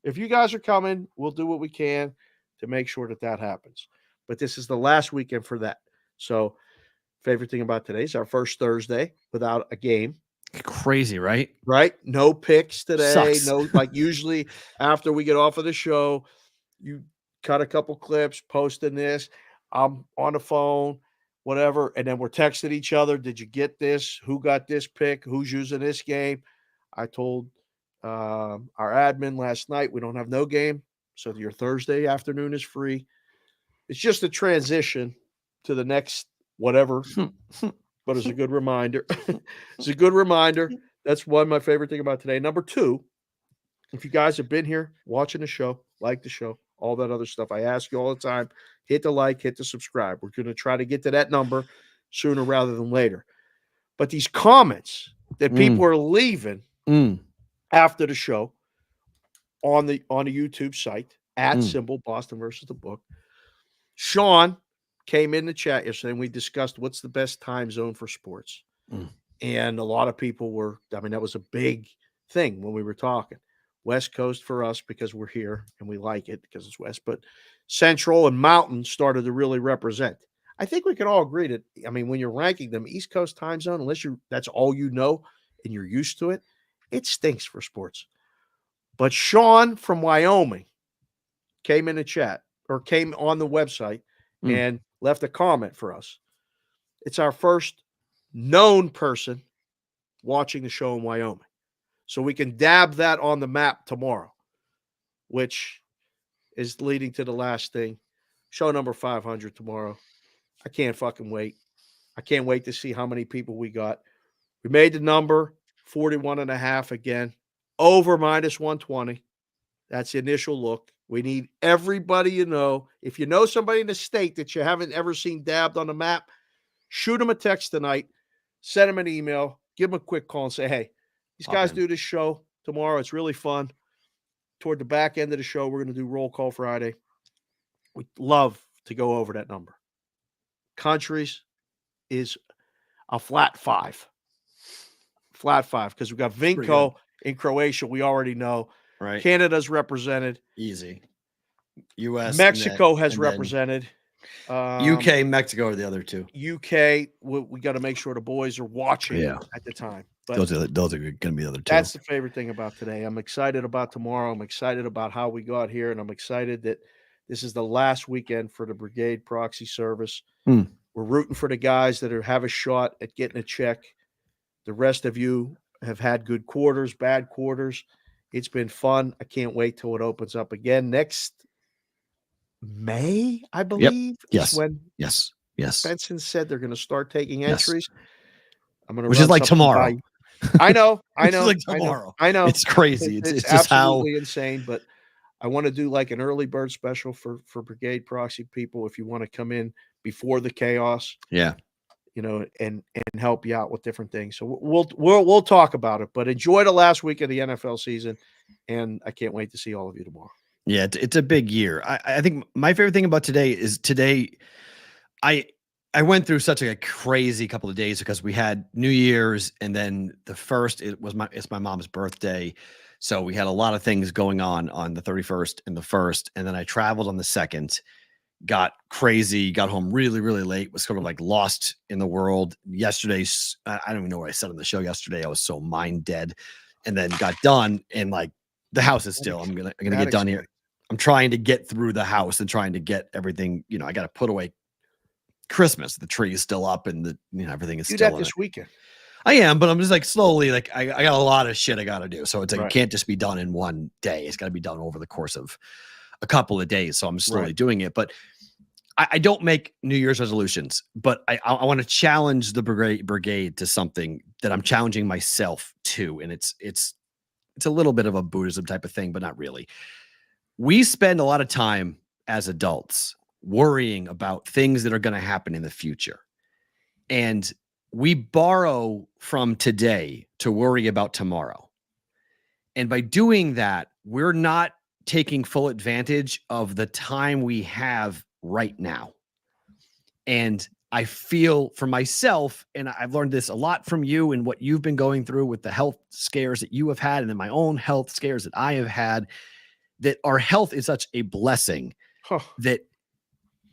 If you guys are coming, we'll do what we can to make sure that happens. But this is the last weekend for that. So favorite thing about today is our first Thursday without a game. Crazy, right? Right? No picks today. Sucks. No, like usually after we get off of the show, you cut a couple clips, posting this. I'm on the phone, whatever, and then we're texting each other. Did you get this? Who got this pick? Who's using this game? I told our admin last night we don't have no game, so your Thursday afternoon is free. It's just a transition to the next whatever, but it's a good reminder. It's a good reminder. That's one of my favorite thing about today. Number two, if you guys have been here watching the show, like the show, all that other stuff, I ask you all the time, hit the like, hit the subscribe. We're going to try to get to that number sooner rather than later. But these comments that people are leaving after the show on the YouTube site at symbol Boston versus the book. Sean came in the chat yesterday and we discussed what's the best time zone for sports. And a lot of people were, that was a big thing when we were talking. West Coast for us because we're here and we like it because it's West, but Central and Mountain started to really represent. I think we can all agree that, when you're ranking them, East Coast time zone, unless that's all you know and you're used to it, it stinks for sports. But Sean from Wyoming came in the chat or came on the website and left a comment for us. It's our first known person watching the show in Wyoming. So we can dab that on the map tomorrow, which is leading to the last thing. Show number 500 tomorrow. I can't fucking wait. I can't wait to see how many people we got. We made the number 41.5 again, over minus 120. That's the initial look. We need everybody you know. If you know somebody in the state that you haven't ever seen dabbed on the map, shoot them a text tonight, send them an email, give them a quick call and say, hey, these guys do this show tomorrow. It's really fun. Toward the back end of the show, we're going to do Roll Call Friday. We love to go over that number. Countries is a flat 5. Flat 5, because we've got Vinko in Croatia. We already know. Right. Canada's represented. Easy. U.S. Mexico has represented. UK, Mexico are the other two. UK, we got to make sure the boys are watching at the time. But those are going to be the other two. That's the favorite thing about today. I'm excited about tomorrow. I'm excited about how we got here, and I'm excited that this is the last weekend for the Brigade Proxy Service. We're rooting for the guys that have a shot at getting a check. The rest of you have had good quarters, bad quarters. It's been fun. I can't wait till it opens up again next May, I believe. Yes. When yes. Benson said they're going to start taking entries. I'm going to, which is like tomorrow. I know. Like tomorrow. I know. It's crazy. It's just absolutely insane. But I want to do like an early bird special for Brigade Proxy people. If you want to come in before the chaos, and help you out with different things. So we'll talk about it. But enjoy the last week of the NFL season, and I can't wait to see all of you tomorrow. Yeah, it's a big year. I think my favorite thing about today is I went through such a crazy couple of days because we had New Year's, and then the first it's my mom's birthday. So we had a lot of things going on the 31st and the 1st. And then I traveled on the 2nd, got crazy, got home really, really late, was sort of like lost in the world. Yesterday, I don't even know what I said on the show yesterday. I was so mind dead, and then got done, and like the house is still, I'm going to get done here. I'm trying to get through the house and trying to get everything, I got to put away Christmas. The tree is still up, and everything is still that this weekend. I am, but I'm just like slowly, like I got a lot of shit I got to do. So it's like, it can't just be done in one day. It's got to be done over the course of a couple of days. So I'm slowly doing it, but I don't make New Year's resolutions, but I want to challenge the brigade to something that I'm challenging myself to. And it's a little bit of a Buddhism type of thing, but not really. We spend a lot of time as adults worrying about things that are going to happen in the future. And we borrow from today to worry about tomorrow. And by doing that, we're not taking full advantage of the time we have right now. And I feel for myself, and I've learned this a lot from you and what you've been going through with the health scares that you have had, and then my own health scares that I have had, that our health is such a blessing that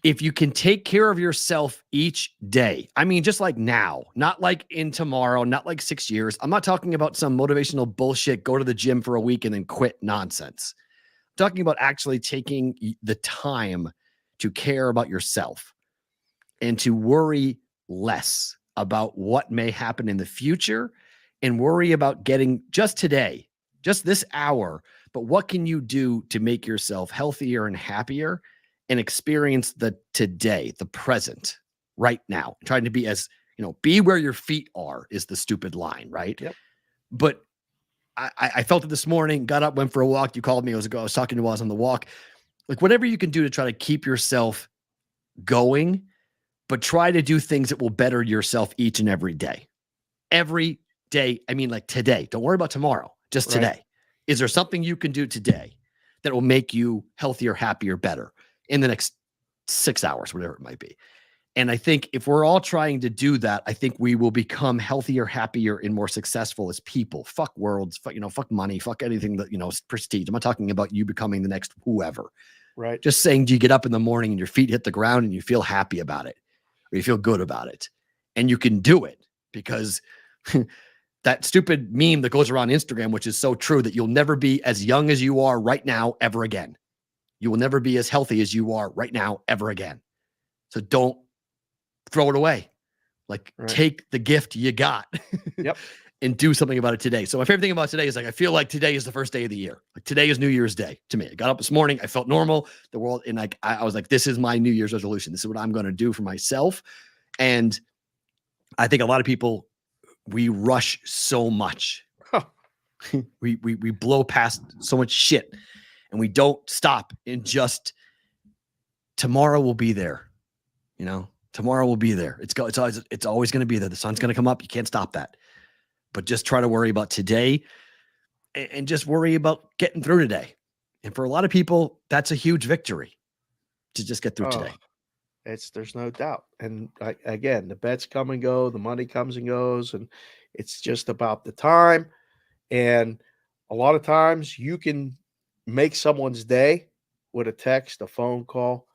if you can take care of yourself each day, I mean, just like now, not like in tomorrow, not like 6 years. I'm not talking about some motivational bullshit, go to the gym for a week and then quit nonsense. I'm talking about actually taking the time to care about yourself and to worry less about what may happen in the future, and worry about getting just today, just this hour. But what can you do to make yourself healthier and happier and experience the today, the present, right now? Trying to be be where your feet are is the stupid line, right? Yep. But I felt it this morning, got up, went for a walk. You called me. I was talking to you while I was on the walk. Like, whatever you can do to try to keep yourself going, but try to do things that will better yourself each and every day. Every day. I mean, like today. Don't worry about tomorrow. Just today. Is there something you can do today that will make you healthier, happier, better in the next 6 hours, whatever it might be? And I think if we're all trying to do that, I think we will become healthier, happier, and more successful as people. Fuck worlds, fuck money, fuck anything that, prestige. I'm not talking about you becoming the next whoever. Right. Just saying, do you get up in the morning and your feet hit the ground and you feel happy about it, or you feel good about it, and you can do it? Because that stupid meme that goes around Instagram, which is so true, that you'll never be as young as you are right now ever again. You will never be as healthy as you are right now ever again. So don't throw it away. Take the gift you got and do something about it today. So my favorite thing about today is, like, I feel like today is the first day of the year. Like, today is New Year's Day to me. I got up this morning. I felt normal. The world, and I was like, this is my New Year's resolution. This is what I'm going to do for myself. And I think a lot of people, we rush so much. We blow past so much shit, and we don't stop and just, tomorrow will be there. Tomorrow will be there. It's always going to be there. The sun's going to come up. You can't stop that. But just try to worry about today, and just worry about getting through today. And for a lot of people, that's a huge victory, to just get through today. There's no doubt. And again, the bets come and go, the money comes and goes, and it's just about the time. And a lot of times you can make someone's day with a text, a phone call,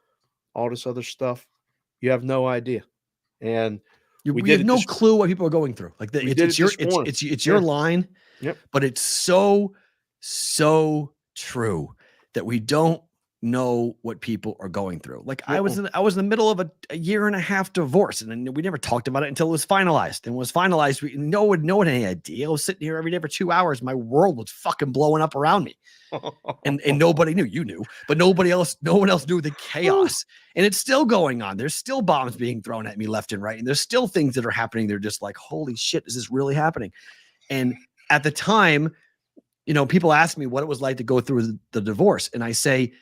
all this other stuff. You have no idea. And we have no clue what people are going through. Like it's your line. Yep. But it's so true that we don't know what people are going through. Like I was in the middle of a 1.5-year divorce, and then we never talked about it until it was finalized. And when it was finalized, no one had any idea. I was sitting here every day for 2 hours. My world was fucking blowing up around me. and nobody knew. You knew, but no one else knew the chaos. And it's still going on. There's still bombs being thrown at me left and right. And there's still things that are happening. They're just like, holy shit, is this really happening? And at the time, people ask me what it was like to go through the divorce. And I say,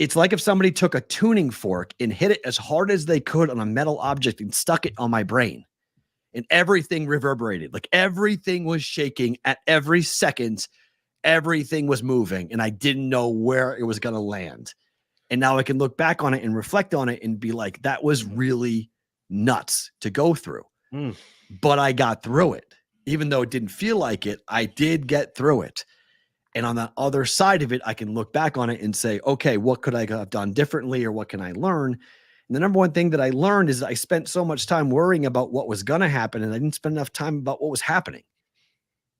it's like if somebody took a tuning fork and hit it as hard as they could on a metal object and stuck it on my brain. And everything reverberated. Like everything was shaking at every second. Everything was moving. And I didn't know where it was going to land. And now I can look back on it and reflect on it and be like, that was really nuts to go through. But I got through it. Even though it didn't feel like it, I did get through it. And on the other side of it, I can look back on it and say, okay, what could I have done differently, or what can I learn? And the number one thing that I learned is I spent so much time worrying about what was going to happen, and I didn't spend enough time about what was happening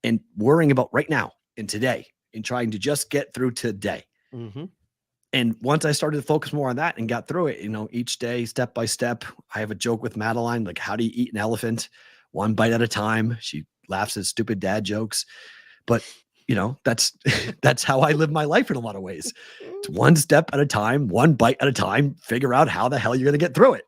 and worrying about right now and today and trying to just get through today. Mm-hmm. And once I started to focus more on that and got through it, each day, step by step, I have a joke with Madeline, like, how do you eat an elephant? One bite at a time. She laughs at stupid dad jokes, but that's how I live my life in a lot of ways. It's one step at a time, one bite at a time, figure out how the hell you're going to get through it.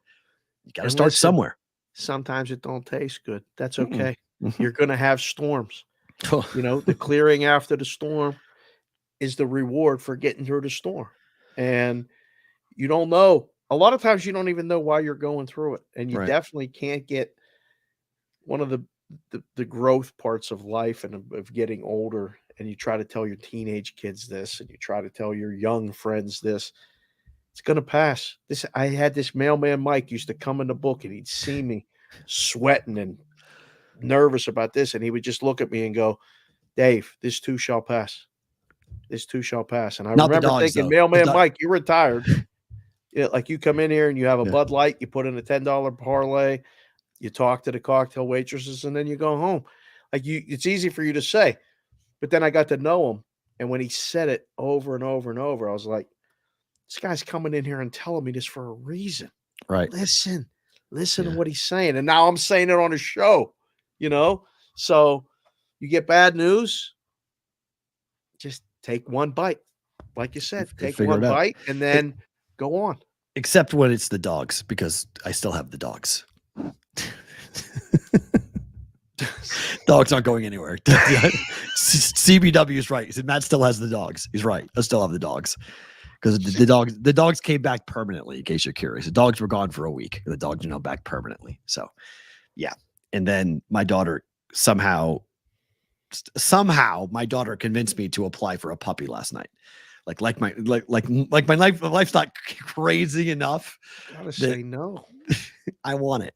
You got to start somewhere. Sometimes it don't taste good. That's okay. Mm-hmm. You're going to have storms. The clearing after the storm is the reward for getting through the storm. And you don't know. A lot of times you don't even know why you're going through it. And you definitely can't get one of the growth parts of life and of getting older. And you try to tell your teenage kids this, and you try to tell your young friends this. It's going to pass. I had this mailman Mike used to come in the book, and he'd see me sweating and nervous about this, and he would just look at me and go, Dave, this too shall pass. This too shall pass. And I remember thinking, mailman Mike, you're retired. Like you come in here and you have a Bud Light, you put in a $10 parlay, you talk to the cocktail waitresses, and then you go home. Like it's easy for you to say. But then I got to know him. And when he said it over and over and over, I was like, this guy's coming in here and telling me this for a reason. Right. Listen to what he's saying. And now I'm saying it on a show, So you get bad news, just take one bite. Like you said, take one bite and then go on. Except when it's the dogs, because I still have the dogs. Dogs aren't going anywhere. CBW is right. He said Matt still has the dogs. He's right. I still have the dogs because the dogs came back permanently. In case you're curious, the dogs were gone for a week. The dogs are now back permanently. So, yeah. And then my daughter somehow my daughter convinced me to apply for a puppy last night. Like my life's not crazy enough. Gotta say no. I want it.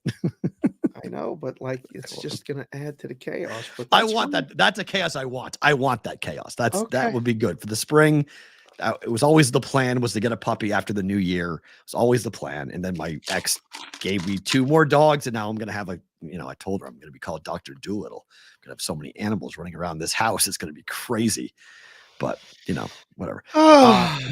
I know, but it's just going to add to the chaos. But I want that. That's a chaos I want. I want that chaos. That would be good for the spring. It was always the plan was to get a puppy after the new year. It was always the plan. And then my ex gave me 2 more dogs. And now I'm going to have I told her I'm going to be called Dr. Doolittle. I'm going to have so many animals running around this house. It's going to be crazy. But, whatever.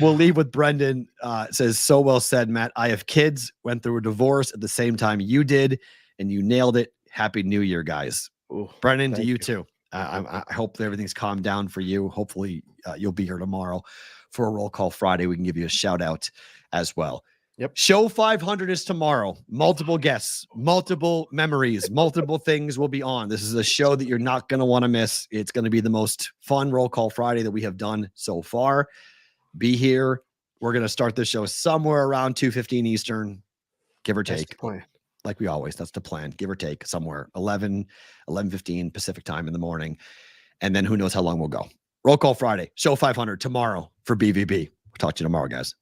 We'll leave with Brendan. It says, so well said, Matt. I have kids, went through a divorce at the same time you did, and you nailed it. Happy New Year, guys. Ooh, Brendan, to you too. I hope that everything's calmed down for you. Hopefully you'll be here tomorrow for a Roll Call Friday. We can give you a shout out as well. Yep. Show 500 is tomorrow. Multiple guests, multiple memories, multiple things will be on. This is a show that you're not going to want to miss. It's going to be the most fun Roll Call Friday that we have done so far. Be here. We're going to start the show somewhere around 2:15 Eastern, give or take. Like we always, that's the plan, give or take, somewhere 11:15 Pacific time in the morning. And then who knows how long we'll go. Roll Call Friday, show 500 tomorrow for BvB. We'll talk to you tomorrow, guys.